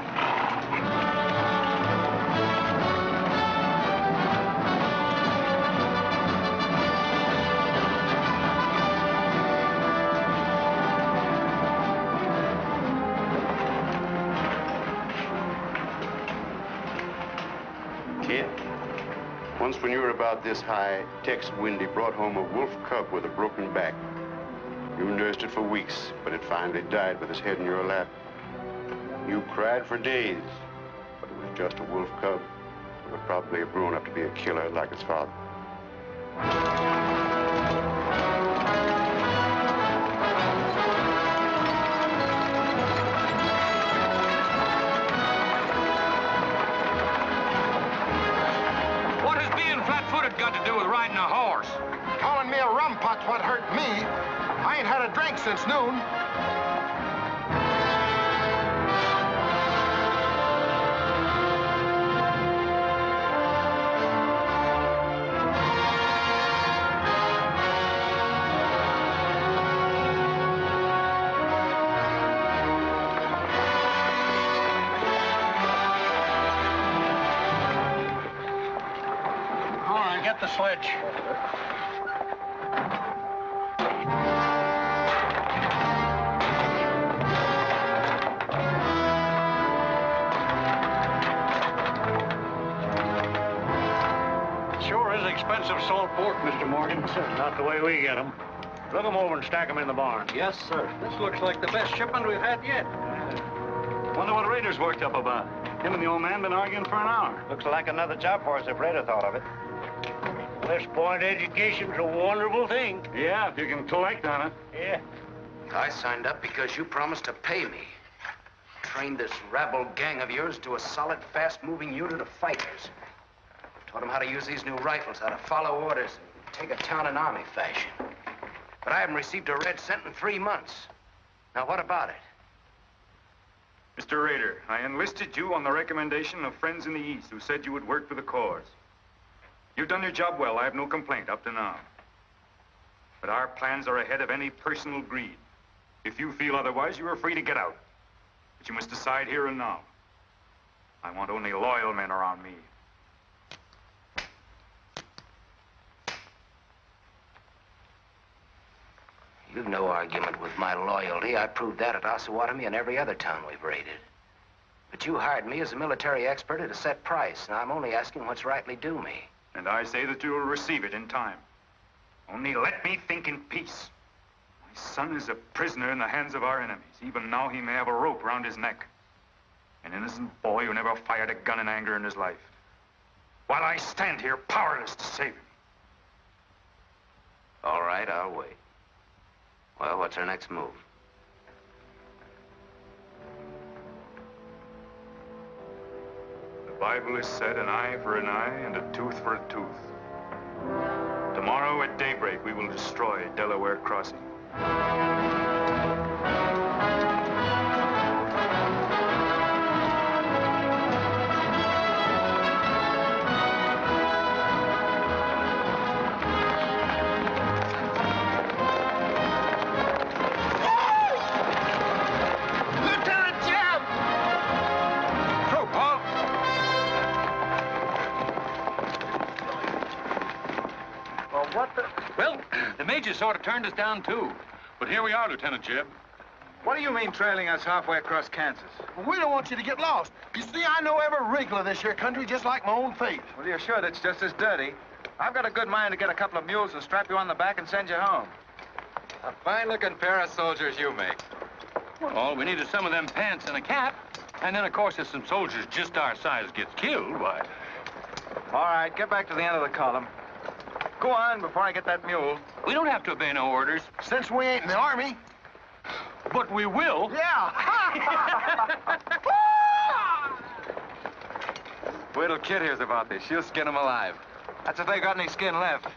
Kid, once when you were about this high, Tex Windy brought home a wolf cub with a broken back. You nursed it for weeks, but it finally died with its head in your lap. You cried for days, but it was just a wolf cub. Would probably have grown up to be a killer like his father. What has being flat-footed got to do with riding a horse? Calling me a rumput's what hurt me. I ain't had a drink since noon. All right, get the sledge. Sure is expensive salt pork, Mr. Morgan. Not the way we get them. Look them over and stack them in the barn. Yes, sir. This looks like the best shipment we've had yet. Wonder what Rader's worked up about. Him and the old man been arguing for an hour. Looks like another job for us if Rader thought of it. West Point education's a wonderful thing. Yeah, if you can collect on it. Yeah. I signed up because you promised to pay me. Trained this rabble gang of yours to a solid, fast-moving unit of fighters. Taught them how to use these new rifles, how to follow orders, and take a town in army fashion. But I haven't received a red cent in 3 months. Now, what about it? Mr. Rader, I enlisted you on the recommendation of friends in the East who said you would work for the cause. You've done your job well. I have no complaint up to now. But our plans are ahead of any personal greed. If you feel otherwise, you are free to get out. But you must decide here and now. I want only loyal men around me. You've no argument with my loyalty. I proved that at Osawatomie and every other town we've raided. But you hired me as a military expert at a set price, and I'm only asking what's rightly due me. And I say that you will receive it in time. Only let me think in peace. My son is a prisoner in the hands of our enemies. Even now he may have a rope around his neck. An innocent boy who never fired a gun in anger in his life. While I stand here powerless to save him. All right, I'll wait. Well, what's our next move? The Bible has said an eye for an eye and a tooth for a tooth. Tomorrow at daybreak, we will destroy Delaware Crossing. Well, the major sort of turned us down, too. But here we are, Lieutenant Jeb. What do you mean trailing us halfway across Kansas? Well, we don't want you to get lost. You see, I know every wrinkle of this here country just like my own face. Well, you're sure that's just as dirty? I've got a good mind to get a couple of mules and strap you on the back and send you home. A fine-looking pair of soldiers you make. Well, all we need is some of them pants and a cap. And then, of course, if some soldiers just our size gets killed, why... All right, get back to the end of the column. Go on before I get that mule. We don't have to obey no orders. Since we ain't in the army. But we will. Yeah. Wait till Kid hears about this. She'll skin him alive. That's if they got any skin left.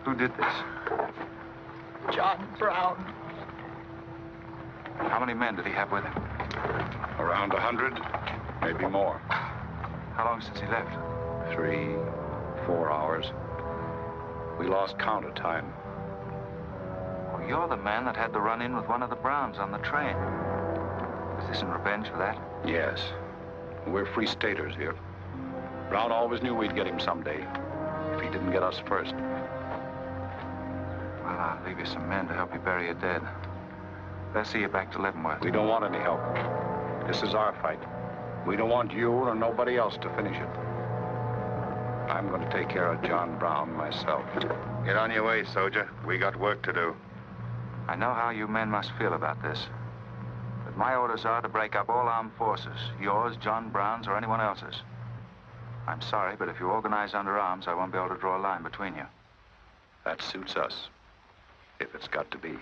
Who did this? John Brown. How many men did he have with him? Around 100, maybe more. How long since he left? 3, 4 hours. We lost count of time. Well, you're the man that had the run-in with one of the Browns on the train. Is this in revenge for that? Yes. We're free staters here. Brown always knew we'd get him someday, if he didn't get us first. Well, I'll leave you some men to help you bury your dead. Let's see you back to Leavenworth. We don't want any help. This is our fight. We don't want you or nobody else to finish it. I'm going to take care of John Brown myself. Get on your way, soldier. We got work to do. I know how you men must feel about this. But my orders are to break up all armed forces. Yours, John Brown's, or anyone else's. I'm sorry, but if you organize under arms, I won't be able to draw a line between you. That suits us, if it's got to be.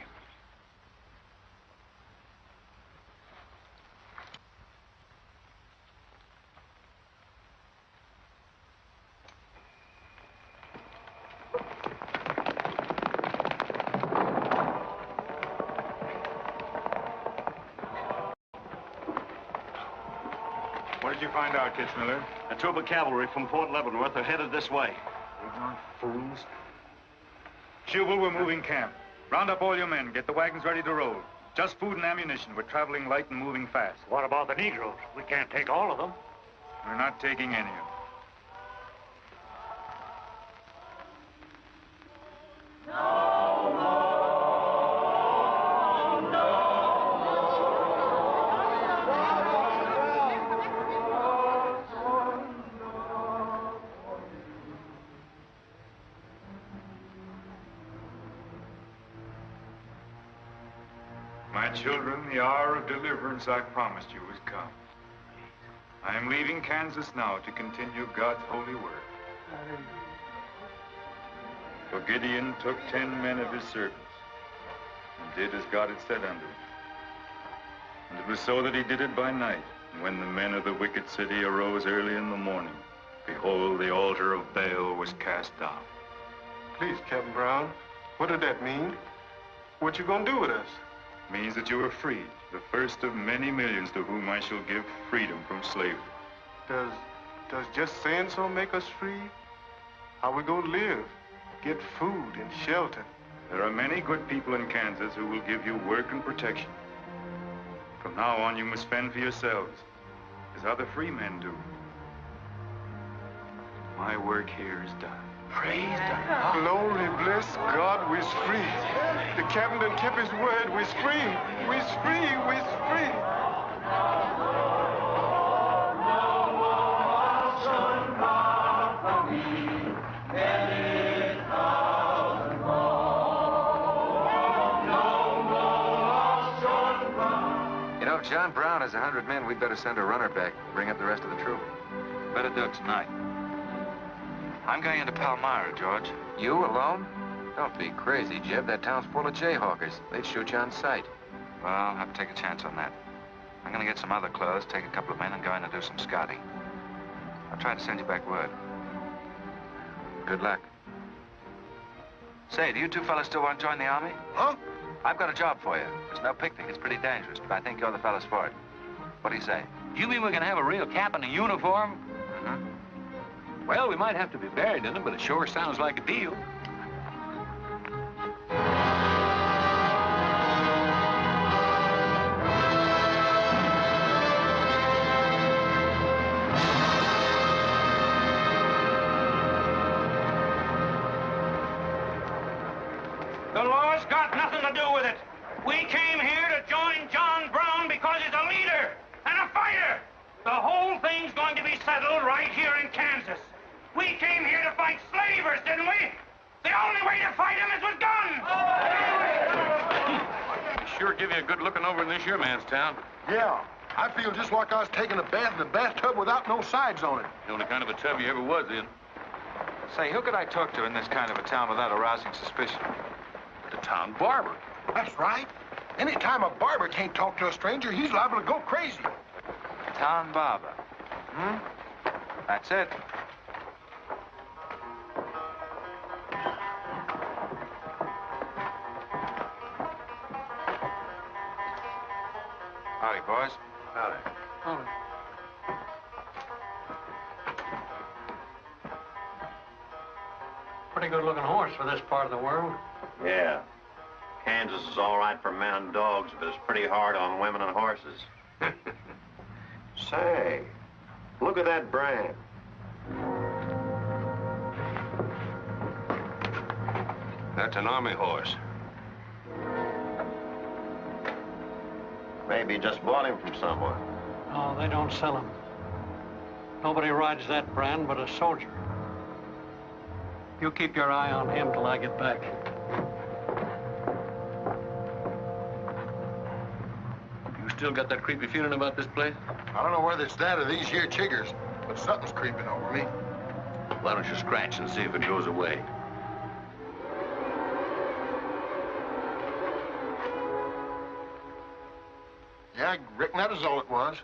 What did you find out, Kitzmiller? A troop of cavalry from Fort Leavenworth are headed this way. Ignorant fools. Jubal, we're moving camp. Round up all your men. Get the wagons ready to roll. Just food and ammunition. We're traveling light and moving fast. What about the Negroes? We can't take all of them. We're not taking any of them. My children, the hour of deliverance I promised you has come. I am leaving Kansas now to continue God's holy work. For Gideon took 10 men of his servants and did as God had said unto him. And it was so that he did it by night. And when the men of the wicked city arose early in the morning, behold, the altar of Baal was cast down. Please, Captain Brown, what did that mean? What you gonna do with us? Means that you are free, the first of many millions to whom I shall give freedom from slavery. Does just saying so make us free? How we gonna live? Get food and shelter? There are many good people in Kansas who will give you work and protection. From now on, you must fend for yourselves, as other free men do. My work here is done. Praise God. Glory, bless God, we's free. The captain done kept his word, we's free. We's free, we's free. You know, if John Brown has 100 men, we'd better send a runner back, bring up the rest of the troop. Better do it tonight. I'm going into Palmyra, George. You alone? Don't be crazy, Jeb. That town's full of jayhawkers. They'd shoot you on sight. Well, I'll have to take a chance on that. I'm going to get some other clothes, take a couple of men, and go in and do some scouting. I'll try to send you back word. Good luck. Say, do you two fellas still want to join the Army? Huh? I've got a job for you. It's no picnic. It's pretty dangerous, but I think you're the fellas for it. What do you say? You mean we're gonna have a real cap and a uniform? Mm-hmm. Well, we might have to be buried in them, but it sure sounds like a deal. The law's got nothing to do with it. We came here to join John Brown because he's a leader and a fighter. The whole thing's going to be settled right here in Kansas. We came here to fight slavers, didn't we? The only way to fight them is with guns. Sure give you a good looking over in this here man's town. Yeah, I feel just like I was taking a bath in a bathtub without no sides on it. The only kind of a tub you ever was in. Say, who could I talk to in this kind of a town without arousing suspicion? The town barber. That's right. Anytime a barber can't talk to a stranger, he's liable to go crazy. Town barber. That's it. Howdy, boys. Howdy. Oh. Pretty good-looking horse for this part of the world. Yeah. Kansas is all right for men and dogs, but it's pretty hard on women and horses. Say, look at that brand. That's an army horse. Maybe you just bought him from someone. Oh, they don't sell them. Nobody rides that brand but a soldier. You keep your eye on him till I get back. You still got that creepy feeling about this place? I don't know whether it's that or these here chiggers, but something's creeping over me. Why don't you scratch and see if it goes away? Yeah, I reckon that is all it was.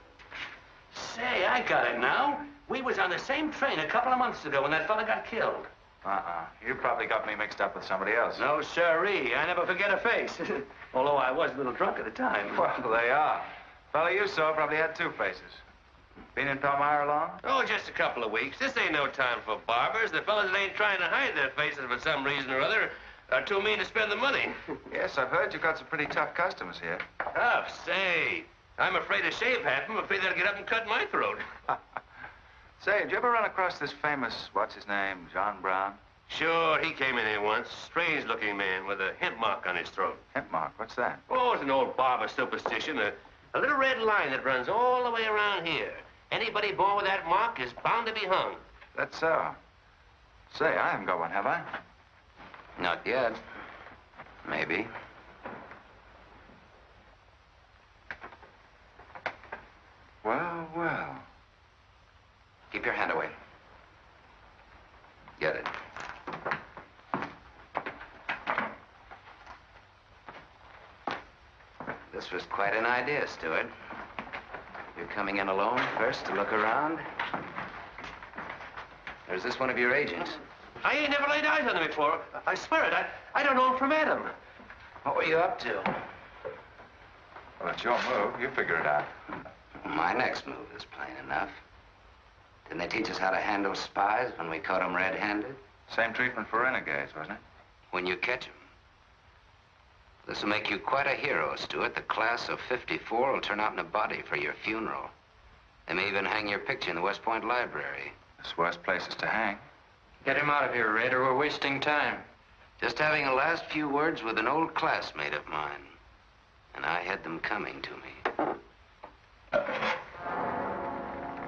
Say, I got it now. We was on the same train a couple of months ago when that fella got killed. You probably got me mixed up with somebody else. No, sirree. I never forget a face. Although I was a little drunk at the time. Well, they are. Fella you saw probably had two faces. Been in Palmyra long? Oh, just a couple of weeks. This ain't no time for barbers. The fellas that ain't trying to hide their faces for some reason or other are too mean to spend the money. Yes, I've heard you've got some pretty tough customers here. Tough, say. I'm afraid to shave half of them. I'm afraid they'll get up and cut my throat. Say, did you ever run across this famous, what's his name, John Brown? Sure, he came in here once. Strange-looking man with a hemp mark on his throat. Hemp mark? What's that? Oh, it's an old barber superstition. A little red line that runs all the way around here. Anybody born with that mark is bound to be hung. That's so. Say, I haven't got one, have I? Not yet. Maybe. Well, well. Keep your hand away. Get it. This was quite an idea, Stuart. You're coming in alone first to look around? Or is this one of your agents? I ain't never laid eyes on him before. I swear it. I don't know him from Adam. What were you up to? Well, it's your move. You figure it out. My next move is plain enough. Didn't they teach us how to handle spies when we caught them red-handed? Same treatment for renegades, wasn't it? When you catch them. This will make you quite a hero, Stuart. The class of '54 will turn out in a body for your funeral. They may even hang your picture in the West Point Library. There's worse places to hang. Get him out of here, Raider. We're wasting time. Just having a last few words with an old classmate of mine. And I had them coming to me.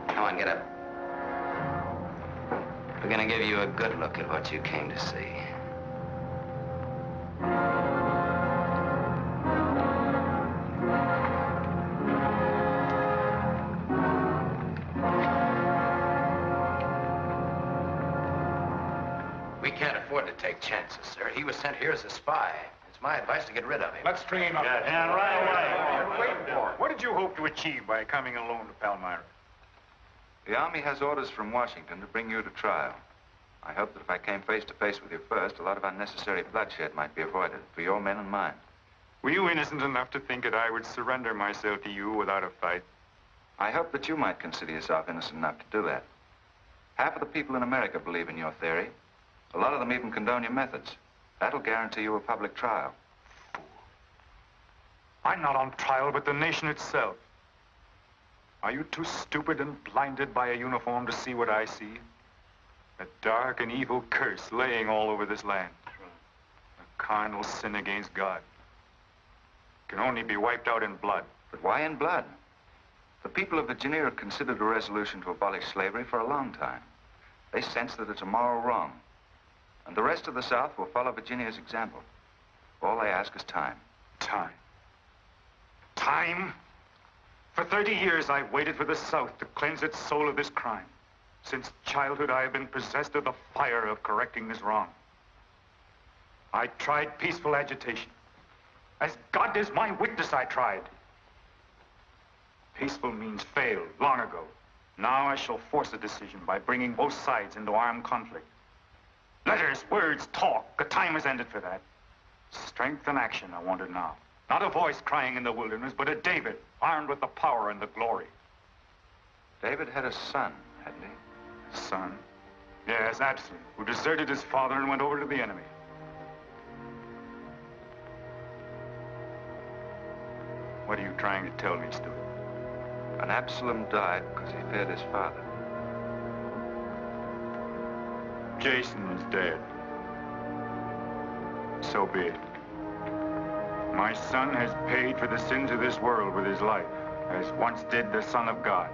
Come on, get up. We're gonna give you a good look at what you came to see. We can't afford to take chances, sir. He was sent here as a spy. It's my advice to get rid of him. Let's string him up. And right away. Wait for it. What did you hope to achieve by coming alone to Palmyra? The Army has orders from Washington to bring you to trial. I hope that if I came face to face with you first, a lot of unnecessary bloodshed might be avoided for your men and mine. Were you innocent enough to think that I would surrender myself to you without a fight? I hope that you might consider yourself innocent enough to do that. Half of the people in America believe in your theory. A lot of them even condone your methods. That'll guarantee you a public trial. Fool. I'm not on trial, but the nation itself. Are you too stupid and blinded by a uniform to see what I see? A dark and evil curse laying all over this land. A carnal sin against God. Can only be wiped out in blood. But why in blood? The people of Virginia have considered a resolution to abolish slavery for a long time. They sense that it's a moral wrong. And the rest of the South will follow Virginia's example. All they ask is time. Time? Time? For 30 years, I've waited for the South to cleanse its soul of this crime. Since childhood, I have been possessed of the fire of correcting this wrong. I tried peaceful agitation. As God is my witness, I tried. Peaceful means failed long ago. Now I shall force a decision by bringing both sides into armed conflict. Letters, words, talk. The time has ended for that. Strength and action are wanted now. Not a voice crying in the wilderness, but a David, armed with the power and the glory. David had a son, hadn't he? Son? Yes, Absalom, who deserted his father and went over to the enemy. What are you trying to tell me, Stuart? And Absalom died because he feared his father. Jason is dead. So be it. My son has paid for the sins of this world with his life, as once did the Son of God.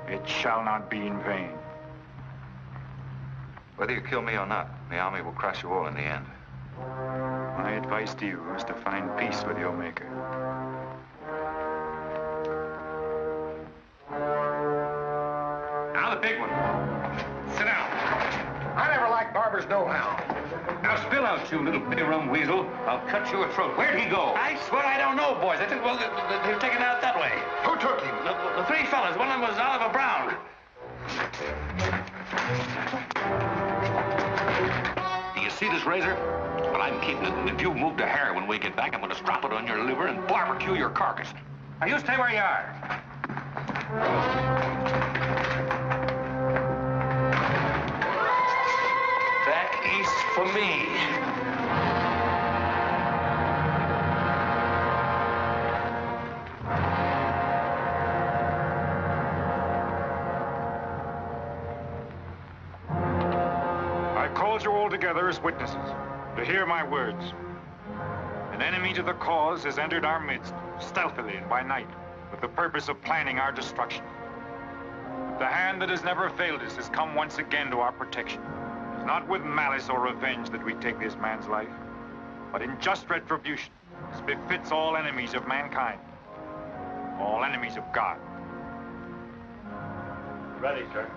It shall not be in vain. Whether you kill me or not, the army will crush you all in the end. My advice to you is to find peace with your Maker. Now the big one. Sit down. I never liked barbers no-how. Now spill out, you little bitty rum weasel. I'll cut your throat. Where'd he go? I swear I don't know, boys. I think, well, they were taken out that way. Who took him? The three fellas. One of them was Oliver Brown. Do you see this razor? Well, I'm keeping it, and if you move a hair when we get back, I'm going to strap it on your liver and barbecue your carcass. Now you stay where you are. Back east for me. I called you all together as witnesses to hear my words. An enemy to the cause has entered our midst, stealthily and by night, with the purpose of planning our destruction. But the hand that has never failed us has come once again to our protection. It's not with malice or revenge that we take this man's life, but in just retribution, as befits all enemies of mankind, all enemies of God. Ready, sir.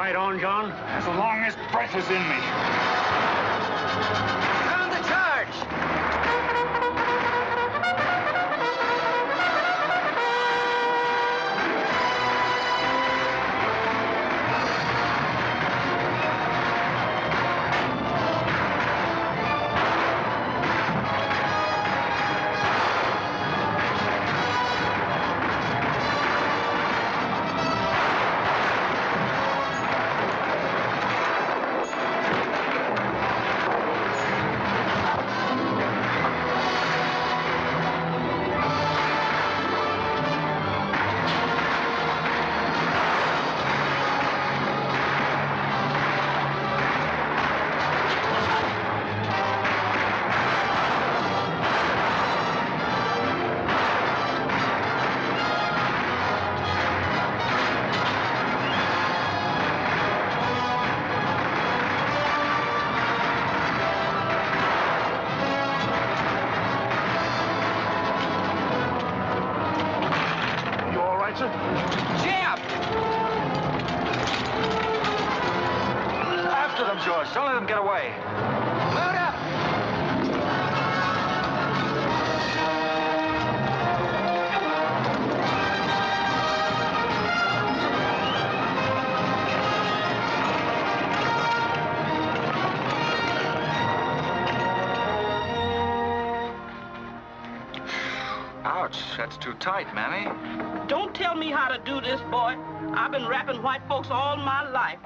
fight on, John? As long as breath is in me. Sound the charge! George. Don't let them get away. Load up! Ouch, that's too tight, Mammy. Don't tell me how to do this, boy. I've been wrapping white folks all my life.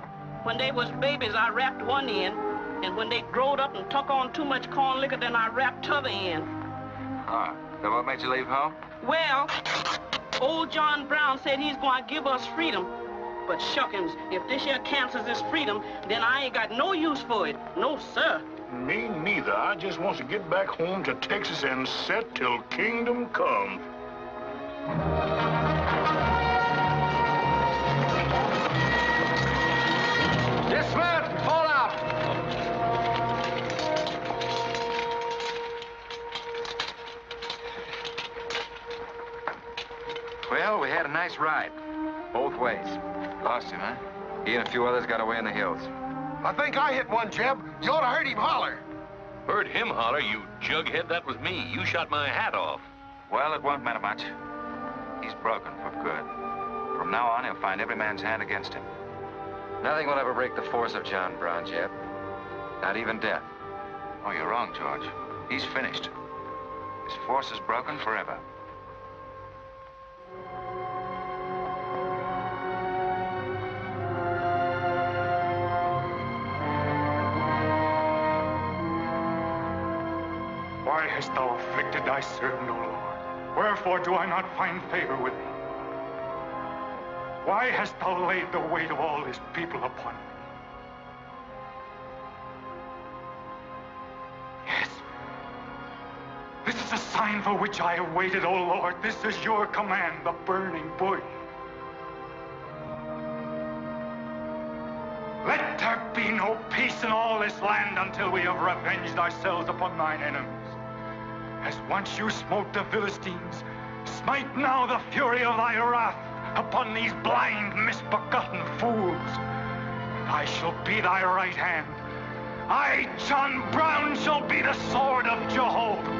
When they was babies, I wrapped one end, and when they growed up and took on too much corn liquor, then I wrapped t'other end. Ah, then what made you leave home? Well, old John Brown said he's going to give us freedom. But shuckins, if this here Kansas is freedom, then I ain't got no use for it. No, sir. Me neither. I just want to get back home to Texas and set till kingdom comes. Dismount! Fall out! Well, we had a nice ride. Both ways. Lost him, huh? He and a few others got away in the hills. I think I hit one, Jeb. You ought to heard him holler. Heard him holler, you jughead? That was me. You shot my hat off. Well, it won't matter much. He's broken for good. From now on, he'll find every man's hand against him. Nothing will ever break the force of John Brown, Jeb. Not even death. Oh, you're wrong, George. He's finished. His force is broken forever. Why hast thou afflicted thy servant, O Lord? Wherefore do I not find favor with thee? Why hast thou laid the weight of all this people upon me? Yes. This is a sign for which I have waited, O Lord. This is your command, the burning bush. Let there be no peace in all this land until we have revenged ourselves upon thine enemies. As once you smote the Philistines, smite now the fury of thy wrath upon these blind, misbegotten fools. And I shall be thy right hand. I, John Brown, shall be the sword of Jehovah.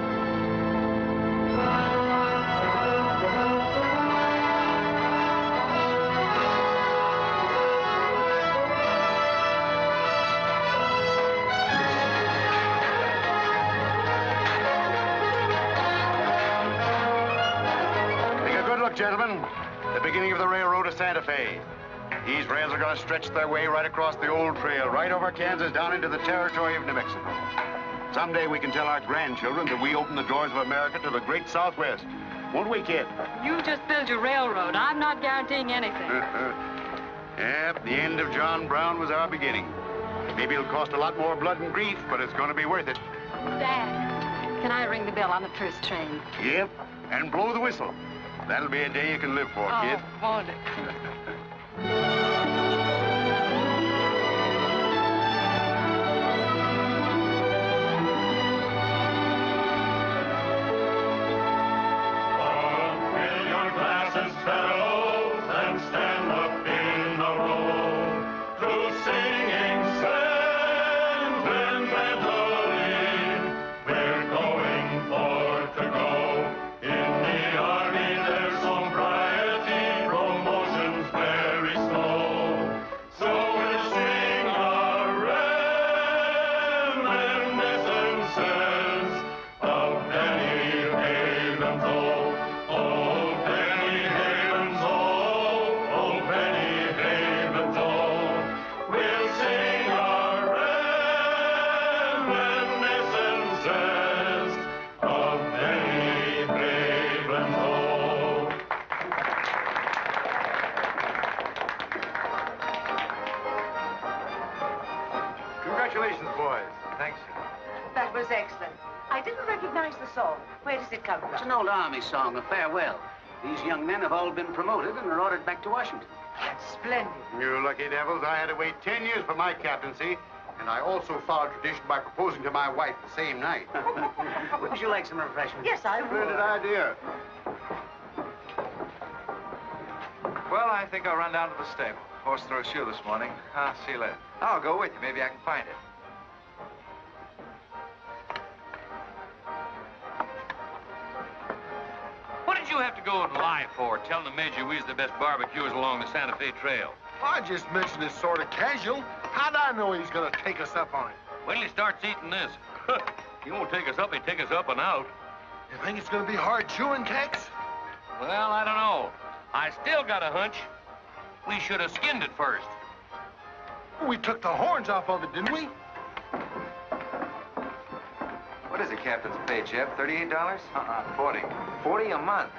Gentlemen, the beginning of the railroad to Santa Fe. These rails are going to stretch their way right across the old trail, right over Kansas, down into the territory of New Mexico. Someday we can tell our grandchildren that we opened the doors of America to the great Southwest. Won't we, kid? You just build your railroad. I'm not guaranteeing anything. Yep, the end of John Brown was our beginning. Maybe it'll cost a lot more blood and grief, but it's going to be worth it. Dad, can I ring the bell on the first train? Yep, and blow the whistle. That'll be a day you can live for, kid. Won't it? Fill your glasses, fellows, and stand up in a row. That was excellent. I didn't recognize the song. Where does it come from? It's an old Army song, a farewell. These young men have all been promoted and are ordered back to Washington. That's splendid. You lucky devils, I had to wait 10 years for my captaincy, and I also followed tradition by proposing to my wife the same night. Wouldn't you like some refreshments? Yes, I would. Splendid idea. Well, I think I'll run down to the stable. Horse threw a shoe this morning. I'll see you later. I'll go with you. Maybe I can find it. What did you have to go and lie for, telling the Major we was the best barbecuers along the Santa Fe Trail? I just mentioned it sort of casual. How'd I know he's gonna take us up on it? When he starts eating this, he won't take us up, he'll take us up and out. You think it's gonna be hard chewing, Tex? Well, I don't know. I still got a hunch. We should have skinned it first. We took the horns off of it, didn't we? What is the captain's pay, Jeb? $38? 40. 40 a month.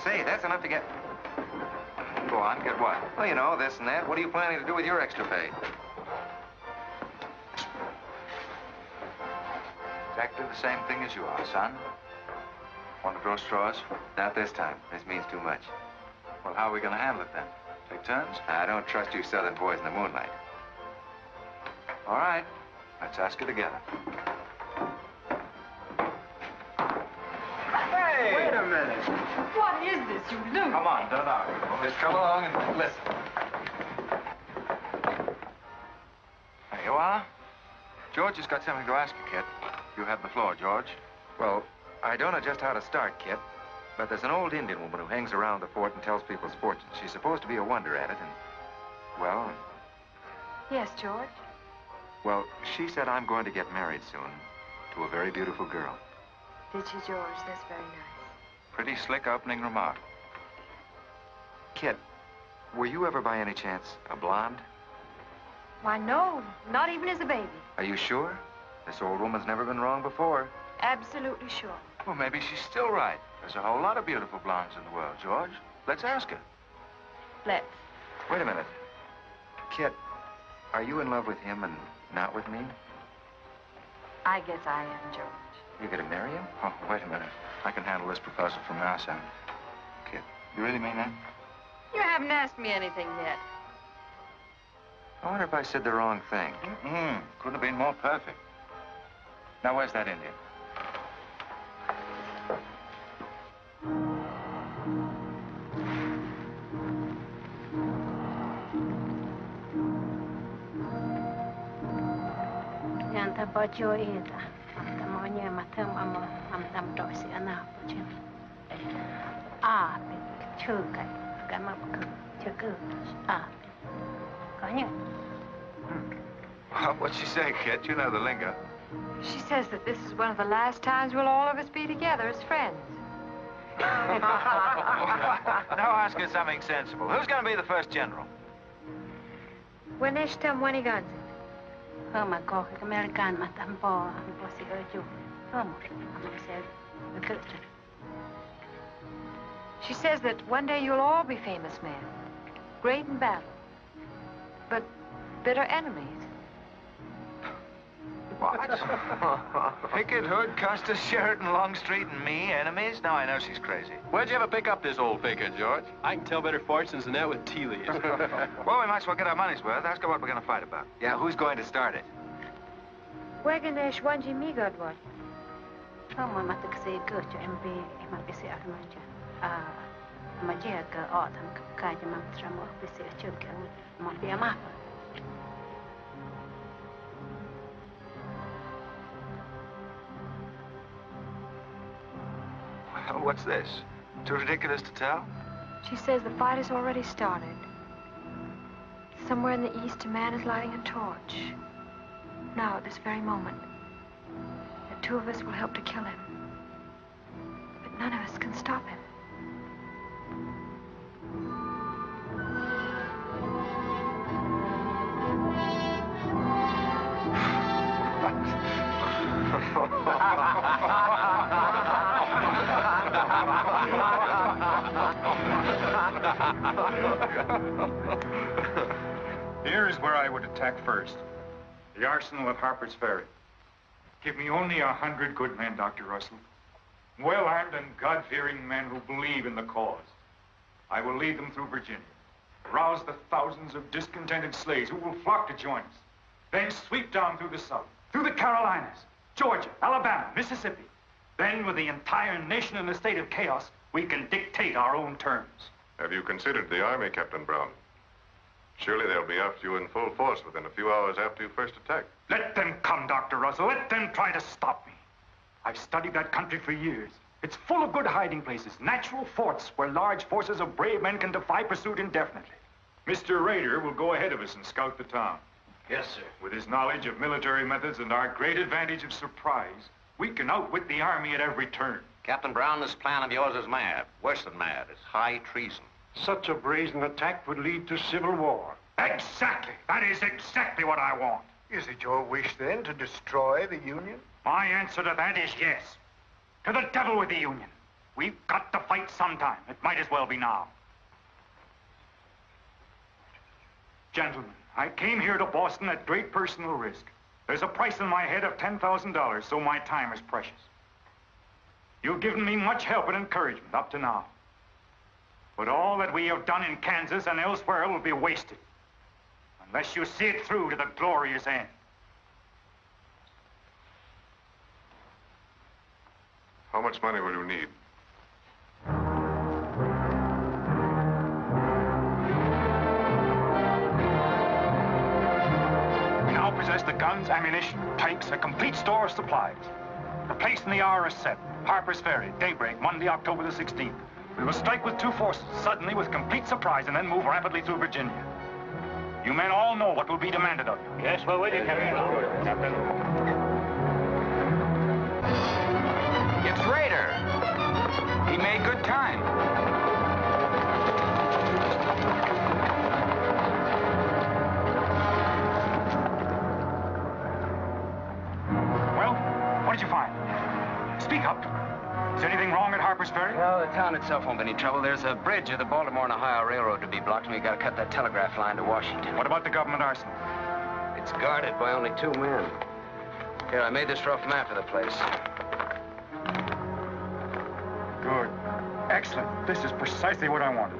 Say, that's enough to get... Go on, get what? Well, you know, this and that. What are you planning to do with your extra pay? Exactly the same thing as you are, son. Want to grow straws? Not this time. This means too much. Well, how are we going to handle it, then? Take turns? I don't trust you southern boys in the moonlight. All right. Let's ask it together. Hey! Wait a minute. What is this, you loon? Come on, don't argue. Just come along and listen. There you are. George has got something to ask you, kid. You have the floor, George. Well, I don't know just how to start, kid. But there's an old Indian woman who hangs around the fort and tells people's fortunes. She's supposed to be a wonder at it, and... Well... Yes, George? Well, she said I'm going to get married soon to a very beautiful girl. Did she, George? That's very nice. Pretty slick opening remark. Kid, were you ever by any chance a blonde? Why, no. Not even as a baby. Are you sure? This old woman's never been wrong before. Absolutely sure. Well, maybe she's still right. There's a whole lot of beautiful blondes in the world, George. Let's ask her. Let's. Wait a minute. Kid, are you in love with him and not with me? I guess I am, George. You're going to marry him? Oh, wait a minute. I can handle this proposal from now, son. Kid, you really mean that? You haven't asked me anything yet. I wonder if I said the wrong thing. Couldn't have been more perfect. Now, where's that Indian? What'd she say, kid? You know the lingo. She says that this is one of the last times we'll all of us be together as friends. Now ask her something sensible. Who's going to be the first general? When Eshtam Waniganzi. She says that one day you'll all be famous men, great in battle, but bitter enemies. What? Pickett, Hood, Custer, Sheridan, Longstreet, and me, enemies? Now I know she's crazy. Where'd you ever pick up this old figure, George? I can tell better fortunes than that with tea leaves. Well, we might as well get our money's worth. Ask her what we're going to fight about. Yeah, who's going to start it? Weganesh Wanji Migodwat. Well, what's this? Too ridiculous to tell? She says the fight has already started. Somewhere in the east, a man is lighting a torch. Now, at this very moment. The two of us will help to kill him. But none of us can stop him. Here is where I would attack first. The arsenal at Harpers Ferry. Give me only 100 good men, Dr. Russell. Well-armed and God-fearing men who believe in the cause. I will lead them through Virginia, rouse the thousands of discontented slaves who will flock to join us, then sweep down through the South, through the Carolinas, Georgia, Alabama, Mississippi. Then, with the entire nation in a state of chaos, we can dictate our own terms. Have you considered the Army, Captain Brown? Surely they'll be after you in full force within a few hours after you first attack. Let them come, Dr. Russell. Let them try to stop me. I've studied that country for years. It's full of good hiding places, natural forts where large forces of brave men can defy pursuit indefinitely. Mr. Rader will go ahead of us and scout the town. Yes, sir. With his knowledge of military methods and our great advantage of surprise, we can outwit the Army at every turn. Captain Brown, this plan of yours is mad. Worse than mad. It's high treason. Such a brazen attack would lead to civil war. Exactly. That is exactly what I want. Is it your wish, then, to destroy the Union? My answer to that is yes. To the devil with the Union. We've got to fight sometime. It might as well be now. Gentlemen, I came here to Boston at great personal risk. There's a price in my head of $10,000, so my time is precious. You've given me much help and encouragement up to now. But all that we have done in Kansas and elsewhere will be wasted unless you see it through to the glorious end. How much money will you need? We now possess the guns, ammunition, tanks, a complete store of supplies. The place and the hour is set. Harpers Ferry, daybreak, Monday, October the 16th. We will strike with two forces, suddenly with complete surprise, and then move rapidly through Virginia. You men all know what will be demanded of you. Yes, we're waiting, Captain. It's Rader. He made good time. Well, what did you find? Speak up. Is anything wrong at Harpers Ferry? Well, the town itself won't be any trouble. There's a bridge of the Baltimore and Ohio Railroad to be blocked, and we got to cut that telegraph line to Washington. What about the government arsenal? It's guarded by only 2 men. Here, I made this rough map of the place. Good. Excellent. This is precisely what I wanted.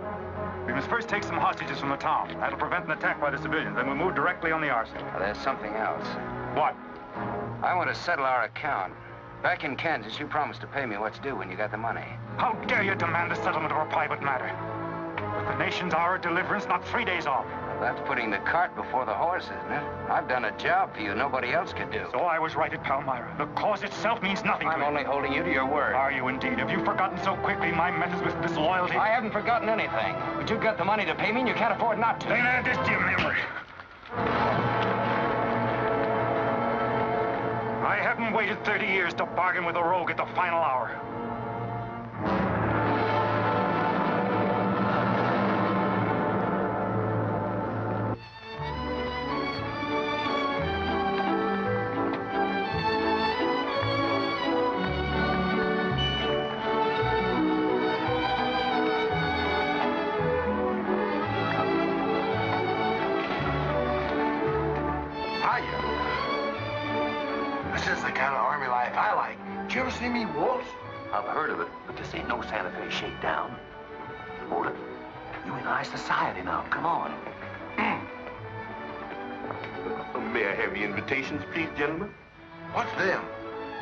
We must first take some hostages from the town. That'll prevent an attack by the civilians. Then we'll move directly on the arsenal. Now, there's something else. What? I want to settle our account. Back in Kansas, you promised to pay me what's due when you got the money. How dare you demand a settlement of a private matter? With the nation's hour of deliverance not 3 days off. Well, that's putting the cart before the horse, isn't it? I've done a job for you nobody else could do. So I was right at Palmyra. The cause itself means nothing to me. I'm only holding you to your word. Are you indeed? Have you forgotten so quickly my methods with disloyalty? I haven't forgotten anything. But you've got the money to pay me and you can't afford not to. Then add this to your memory. I haven't waited 30 years to bargain with a rogue at the final hour. You ever see me waltz? I've heard of it, but this ain't no Santa Fe shakedown. Hold it. You in high society now. Come on. May I have the invitations, please, gentlemen? What's them?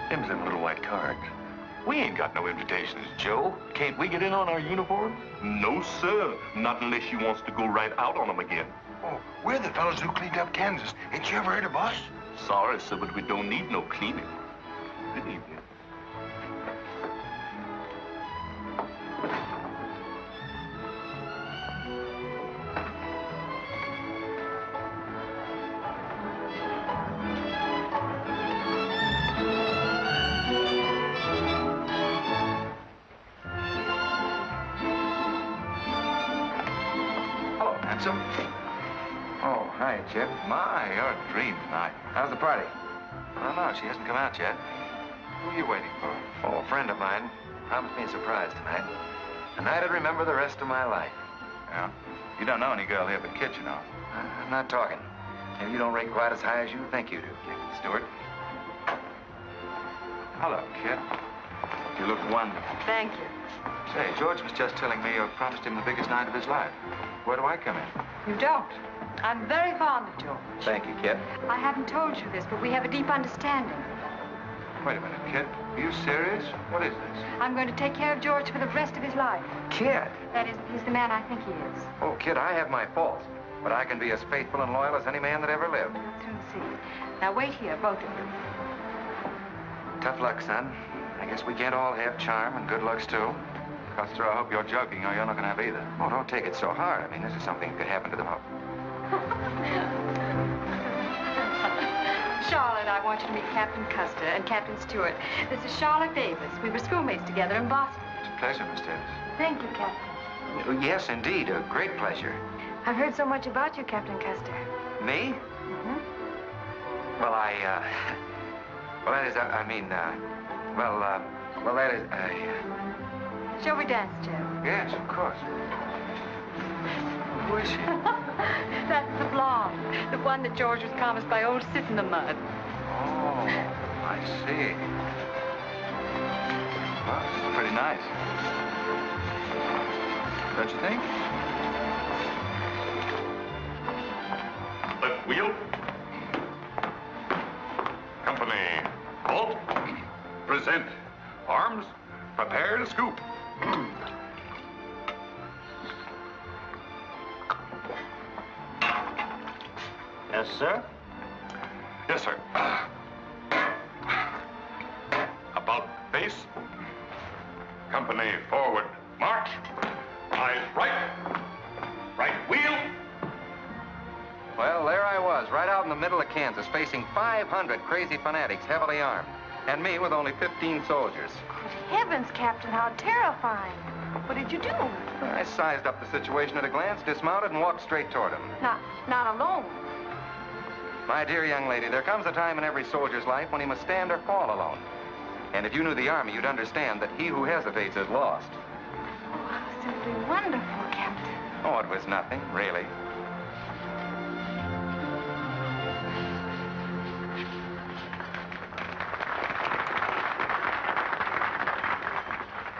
Them's them little white cards. We ain't got no invitations, Joe. Can't we get in on our uniforms? No, sir. Not unless you wants to go right out on them again. Oh, we're the fellows who cleaned up Kansas. Ain't you ever heard of us? Sorry, sir, but we don't need no cleaning. Good evening. Oh, hi, Chip. My, you're a dream tonight. How's the party? I don't know. She hasn't come out yet. Who are you waiting for? Oh, a friend of mine promised me a surprise tonight. A night I'd remember the rest of my life. Yeah? You don't know any girl here but Kit, you know. I'm not talking. Maybe you don't rate quite as high as you think you do, Captain Stewart. Hello, kid. You look wonderful. Thank you. Say, George was just telling me you promised him the biggest night of his life. Where do I come in? You don't. I'm very fond of George. Thank you, kid. I haven't told you this, but we have a deep understanding. Wait a minute, kid. Are you serious? What is this? I'm going to take care of George for the rest of his life. Kid! That is, he's the man I think he is. Oh, kid, I have my faults. But I can be as faithful and loyal as any man that ever lived. I'll soon see. Now, wait here, both of you. Tough luck, son. I guess we can't all have charm and good looks, too. Custer, I hope you're joking, or you're not going to have either. Oh, don't take it so hard. I mean, this is something that could happen to them all. Charlotte, I want you to meet Captain Custer and Captain Stewart. This is Charlotte Davis. We were schoolmates together in Boston. It's a pleasure, Miss Davis. Thank you, Captain. Oh, yes, indeed. A great pleasure. I've heard so much about you, Captain Custer. Me? Mm-hmm. Well, well, that is, well, that is, Shall we dance, Joe? Yes, of course. Who is she? That's the blonde. The one that George was promised by old Sit in the Mud. Oh, I see. Well, it's pretty nice. Don't you think? Left wheel. Company, halt. Present. Arms, prepare to scoop. Yes, sir? Yes, sir. About face. Company, forward. March. Eyes right. Right wheel. Well, there I was, right out in the middle of Kansas, facing 500 crazy fanatics, heavily armed. And me with only 15 soldiers. Good heavens, Captain, how terrifying. What did you do? I sized up the situation at a glance, dismounted, and walked straight toward them. Not alone. My dear young lady, there comes a time in every soldier's life when he must stand or fall alone. And if you knew the Army, you'd understand that he who hesitates is lost. Oh, how simply wonderful, Captain. Oh, it was nothing, really.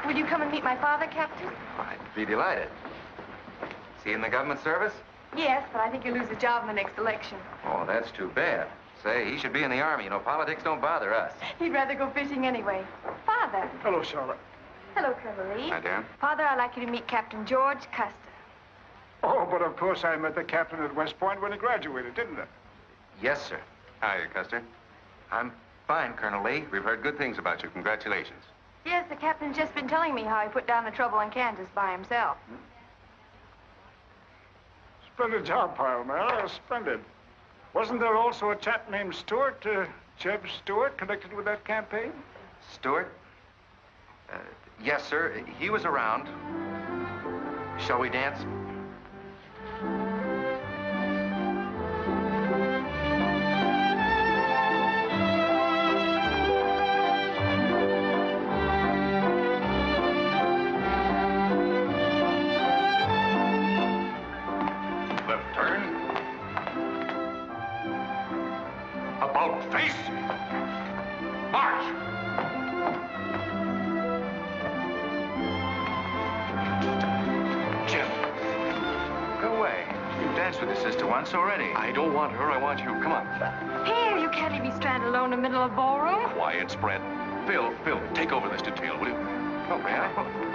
Will you come and meet my father, Captain? I'd be delighted. Is he in the government service? Yes, but I think he'll lose his job in the next election. Oh, that's too bad. Say, he should be in the Army. You know, politics don't bother us. He'd rather go fishing anyway. Father. Hello, Charlotte. Hello, Colonel Lee. Hi, Dan. Father, I'd like you to meet Captain George Custer. Oh, but of course I met the captain at West Point when he graduated, didn't I? Yes, sir. Hi, Custer. I'm fine, Colonel Lee. We've heard good things about you. Congratulations. Yes, the captain's just been telling me how he put down the trouble in Kansas by himself. Splendid job, pile, man. Splendid. Wasn't there also a chap named Stewart, Jeb Stewart, connected with that campaign? Stewart? Yes, sir. He was around. Shall we dance? Left turn. About face. March. Jim. Go away. You've danced with your sister once already. I don't want her. I want you. Come on. Here, you can't leave me stranded alone in the middle of a ballroom. Quiet, spread. Phil, take over this detail, will you? Oh, may I?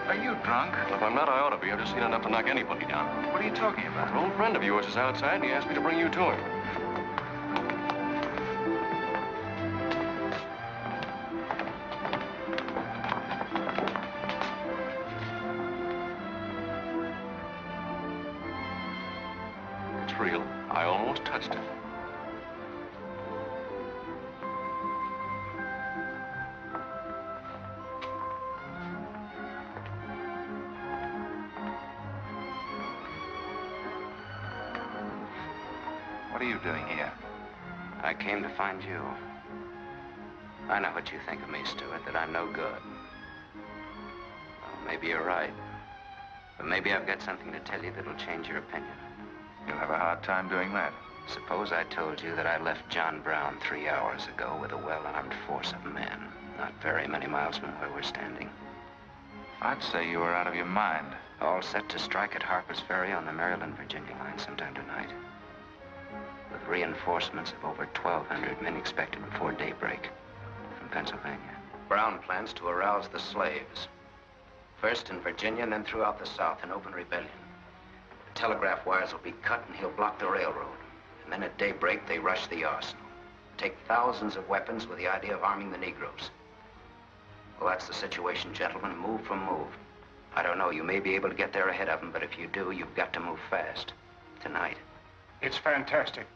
Are you drunk? If I'm not, I ought to be. I've just seen enough to knock anybody down. What are you talking about? An old friend of yours is outside, and he asked me to bring you to him. It's real. I almost touched it. What are you doing here? I came to find you. I know what you think of me, Stewart, that I'm no good. Well, maybe you're right. But maybe I've got something to tell you that'll change your opinion. You'll have a hard time doing that. Suppose I told you that I left John Brown 3 hours ago with a well-armed force of men, not very many miles from where we're standing. I'd say you were out of your mind. All set to strike at Harpers Ferry on the Maryland-Virginia line sometime tonight. With reinforcements of over 1,200 men expected before daybreak from Pennsylvania. Brown plans to arouse the slaves. First in Virginia and then throughout the South in open rebellion. The telegraph wires will be cut and he'll block the railroad. And then at daybreak, they rush the arsenal. Take thousands of weapons with the idea of arming the Negroes. Well, that's the situation, gentlemen. Move for move. I don't know, you may be able to get there ahead of them, but if you do, you've got to move fast. Tonight. It's fantastic.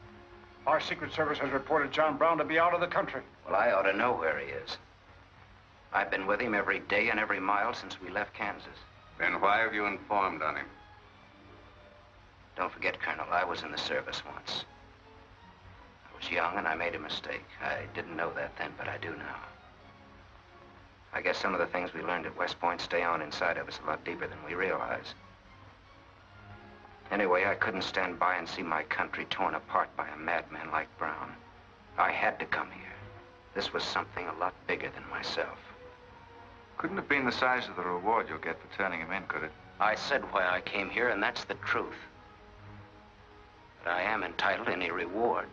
Our Secret Service has reported John Brown to be out of the country. Well, I ought to know where he is. I've been with him every day and every mile since we left Kansas. Then why have you informed on him? Don't forget, Colonel, I was in the service once. I was young and I made a mistake. I didn't know that then, but I do now. I guess some of the things we learned at West Point stay on inside of us a lot deeper than we realize. Anyway, I couldn't stand by and see my country torn apart by a madman like Brown. I had to come here. This was something a lot bigger than myself. Couldn't have been the size of the reward you'll get for turning him in, could it? I said why I came here, and that's the truth. But I am entitled to any reward.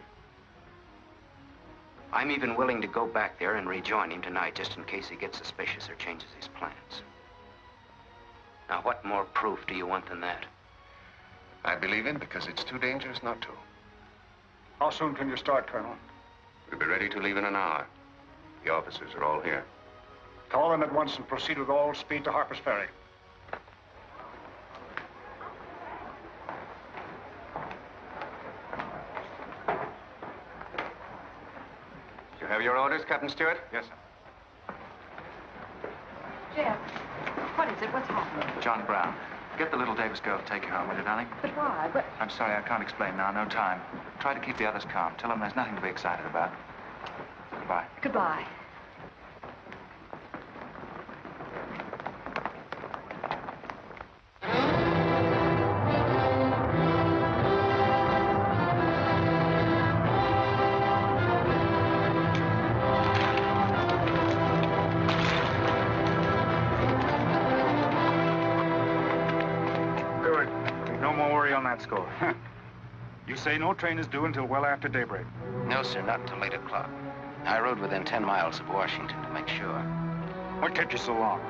I'm even willing to go back there and rejoin him tonight, just in case he gets suspicious or changes his plans. Now, what more proof do you want than that? I believe him because it's too dangerous not to. How soon can you start, Colonel? We'll be ready to leave in an hour. The officers are all here. Call them at once and proceed with all speed to Harpers Ferry. You have your orders, Captain Stewart? Yes, sir. Jeff, what is it? What's happening? John Brown. Get the little Davis girl to take you home, will you, darling? But why? But... I'm sorry, I can't explain now. No time. Try to keep the others calm. Tell them there's nothing to be excited about. Goodbye. Goodbye. Score. You say no train is due until well after daybreak? No, sir, not until 8 o'clock. I rode within 10 miles of Washington to make sure. What kept you so long?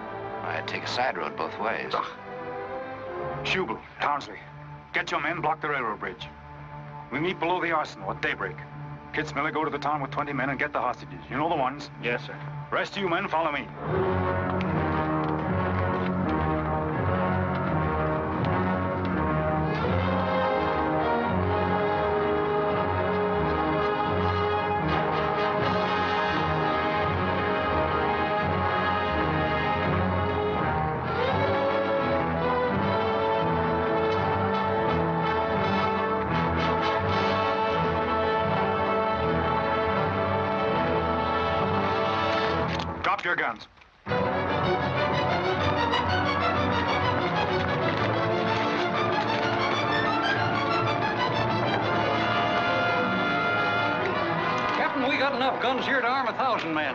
I had to take a side road both ways. Schubel, Townsley, get your men, block the railroad bridge. We meet below the arsenal at daybreak. Kitzmiller, go to the town with 20 men and get the hostages. You know the ones? Yes, sir. Rest of you men, follow me. Your guns. Captain, we got enough guns here to arm 1,000 men.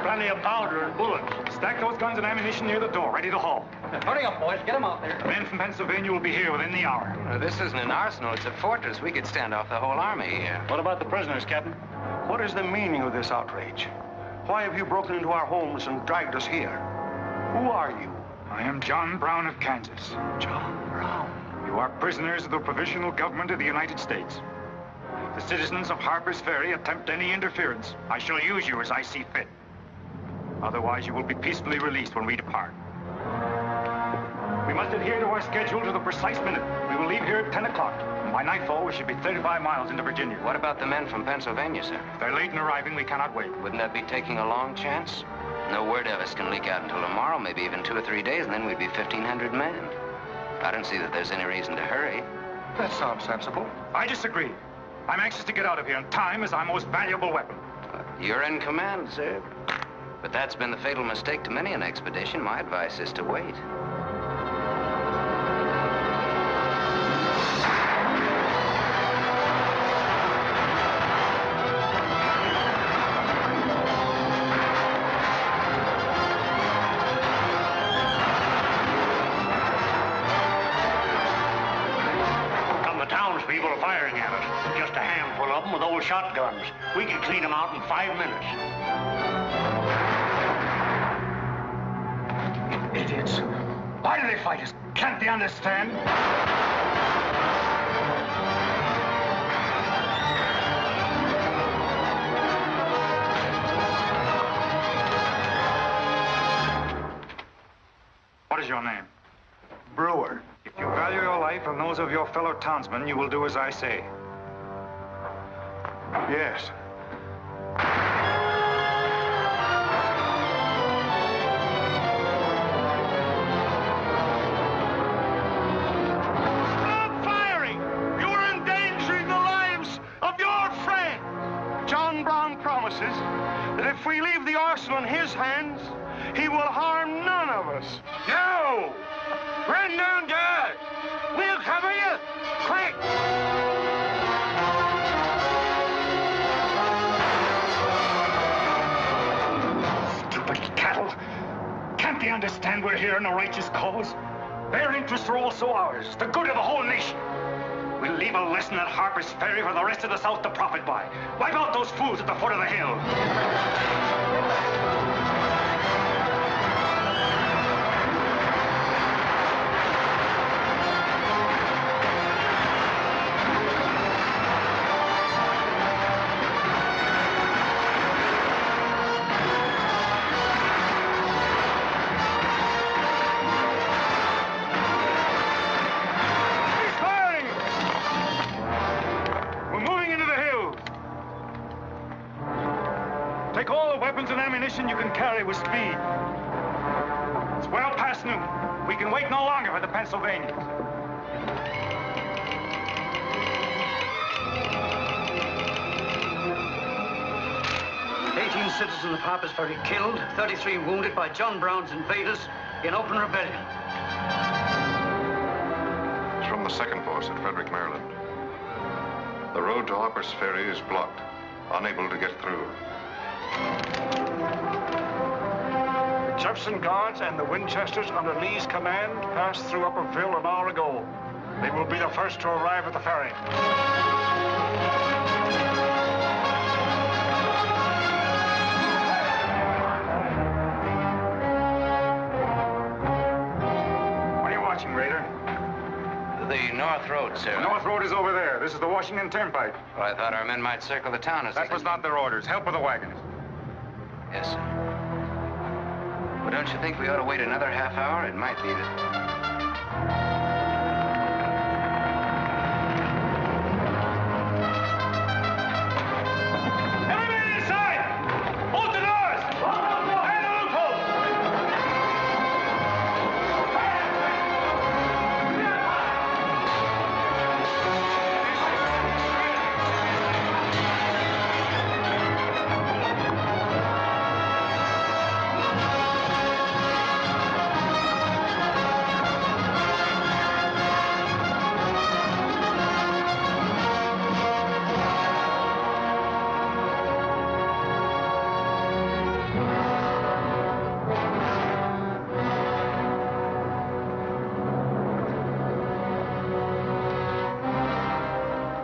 Plenty of powder and bullets. Stack those guns and ammunition near the door, ready to haul. Hurry up, boys. Get them out there. The men from Pennsylvania will be here within the hour. This isn't an arsenal. It's a fortress. We could stand off the whole army here. What about the prisoners, Captain? What is the meaning of this outrage? Why have you broken into our homes and dragged us here? Who are you? I am John Brown of Kansas. John Brown? You are prisoners of the provisional government of the United States. If the citizens of Harpers Ferry attempt any interference, I shall use you as I see fit. Otherwise, you will be peacefully released when we depart. We must adhere to our schedule to the precise minute. We will leave here at 10 o'clock. By nightfall, we should be 35 miles into Virginia. What about the men from Pennsylvania, sir? If they're late in arriving, we cannot wait. Wouldn't that be taking a long chance? No word of us can leak out until tomorrow, maybe even 2 or 3 days, and then we'd be 1,500 men. I don't see that there's any reason to hurry. That sounds sensible. I disagree. I'm anxious to get out of here, and time is our most valuable weapon. You're in command, sir. But that's been the fatal mistake to many an expedition. My advice is to wait. them with old shotguns. We can clean them out in 5 minutes. Idiots. Why do they fight us? Can't they understand? What is your name? Brewer. If you value your life and those of your fellow townsmen, you will do as I say. Yes. Stop firing! You are endangering the lives of your friend. John Brown promises that if we leave the arsenal in his hands, he will harm none of us. No! Run down guard! We'll cover you! Quick! Stupid cattle. Can't they understand we're here in a righteous cause? Their interests are also ours, the good of the whole nation. We'll leave a lesson at Harpers Ferry for the rest of the South to profit by. Wipe out those fools at the foot of the hill. Take all the weapons and ammunition you can carry with speed. It's well past noon. We can wait no longer for the Pennsylvanians. Citizens of Harpers Ferry killed, 33 wounded by John Brown's invaders in open rebellion. It's from the 2nd Force at Frederick, Maryland. The road to Harpers Ferry is blocked, unable to get through. The Jefferson Guards and the Winchesters under Lee's command passed through Upperville an hour ago. They will be the first to arrive at the ferry. Raider? The North Road, sir. The North Road is over there. This is the Washington Turnpike. Well, I thought our men might circle the town as That was not their orders. Help with the wagons. Yes, sir. Well, don't you think we ought to wait another half hour? It might be that...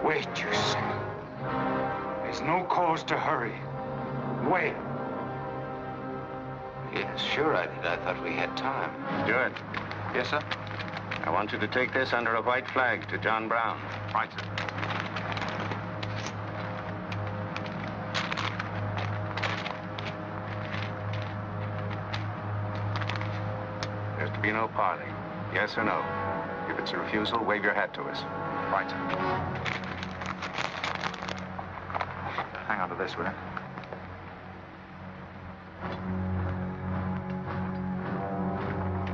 Wait, you say. There's no cause to hurry. Wait. Yes, sure I did. I thought we had time. Stewart. Yes, sir? I want you to take this under a white flag to John Brown. Right, sir. There's to be no parley. Yes or no? If it's a refusal, wave your hat to us. Right, sir. Hang on to this, will you?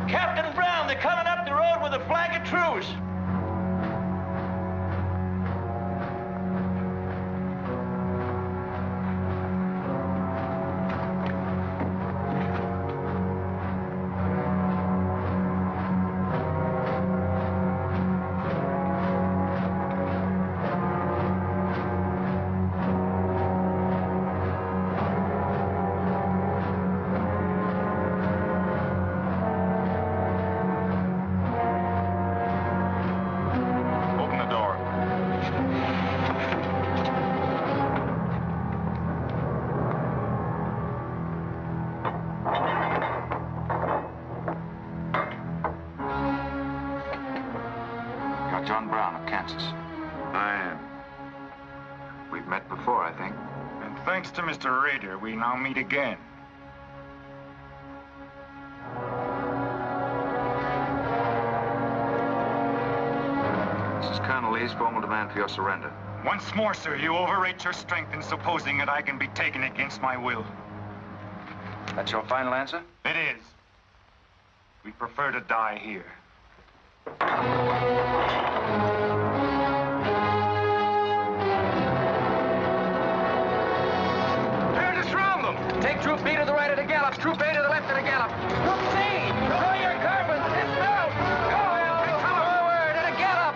Captain Brown, they're coming up the road with a flag of truce. Thanks to Mr. Rader, we now meet again. This is Colonel Lee's formal demand for your surrender. Once more, sir, you overrate your strength in supposing that I can be taken against my will. That's your final answer? It is. We prefer to die here. Prepare to surround them. Take Troop B to the right of the gallop. Troop A to the left of the gallop. Troop C, throw your carbons. Dismount. Go. Forward and a gallop.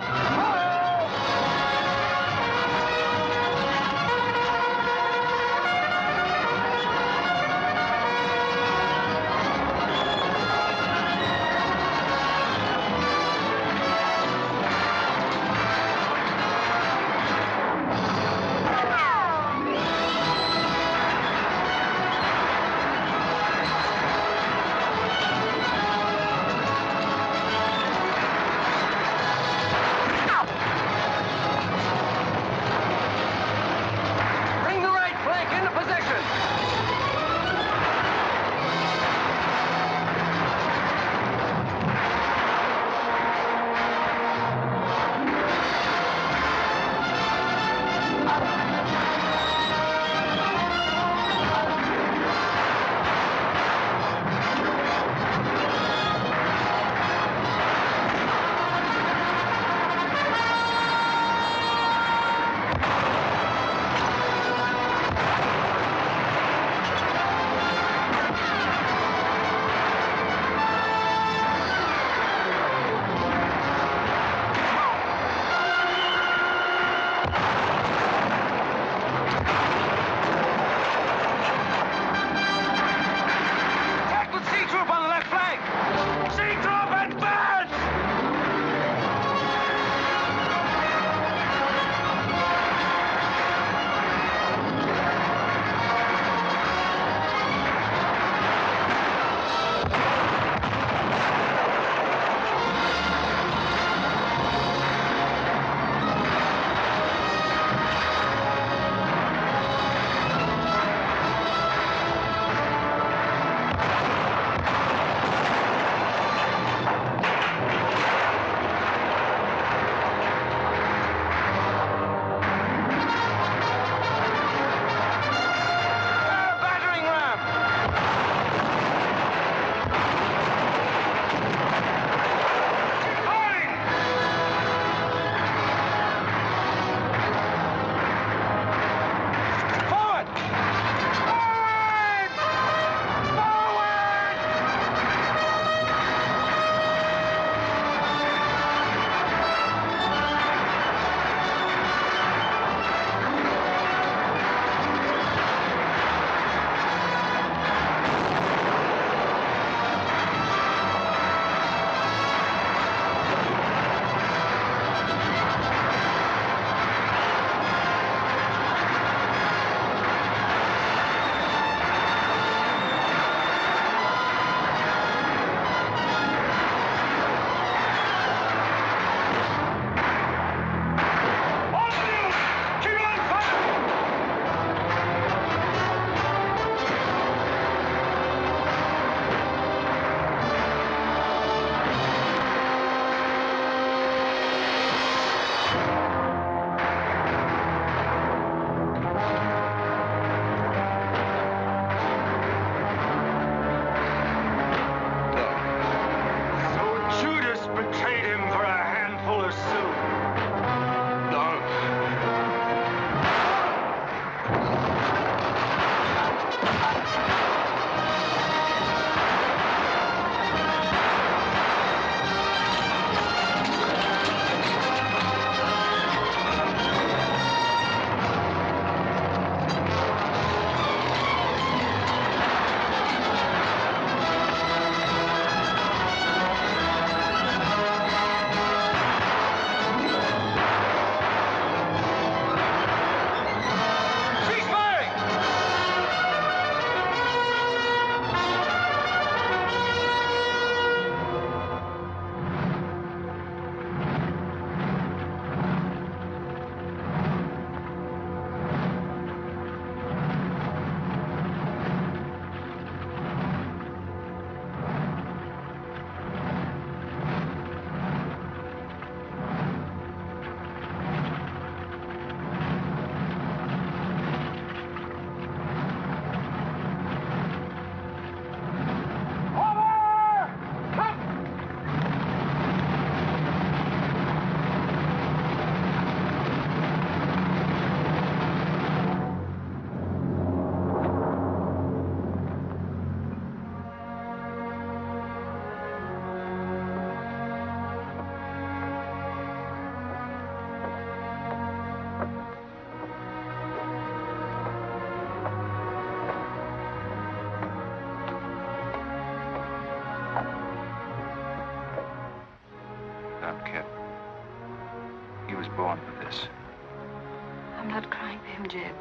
him, Jeb.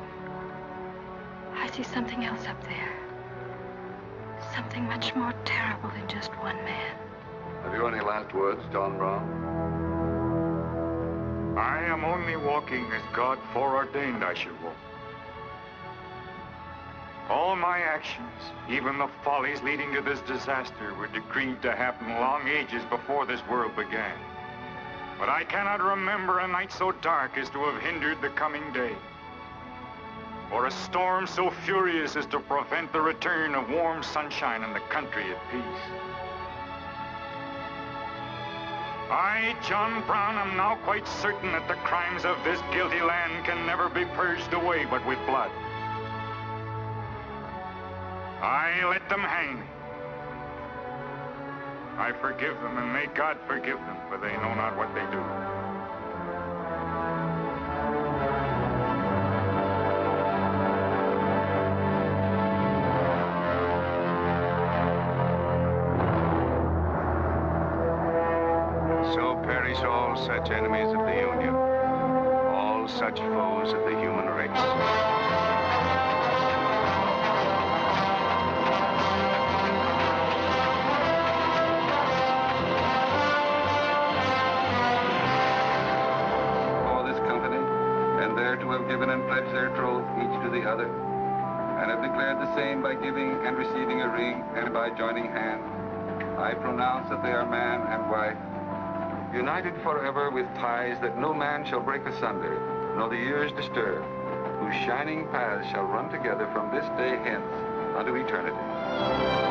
I see something else up there. Something much more terrible than just one man. Have you any last words, John Brown? I am only walking as God foreordained I should walk. All my actions, even the follies leading to this disaster, were decreed to happen long ages before this world began. But I cannot remember a night so dark as to have hindered the coming day, or a storm so furious as to prevent the return of warm sunshine and the country at peace. I, John Brown, am now quite certain that the crimes of this guilty land can never be purged away but with blood. I let them hang me. I forgive them, and may God forgive them, for they know not what they do. So perish all such enemies of the Union, all such foes of the human race. To have given and pledged their troth each to the other, and have declared the same by giving and receiving a ring and by joining hands, I pronounce that they are man and wife, united forever with ties that no man shall break asunder, nor the years disturb, whose shining paths shall run together from this day hence unto eternity.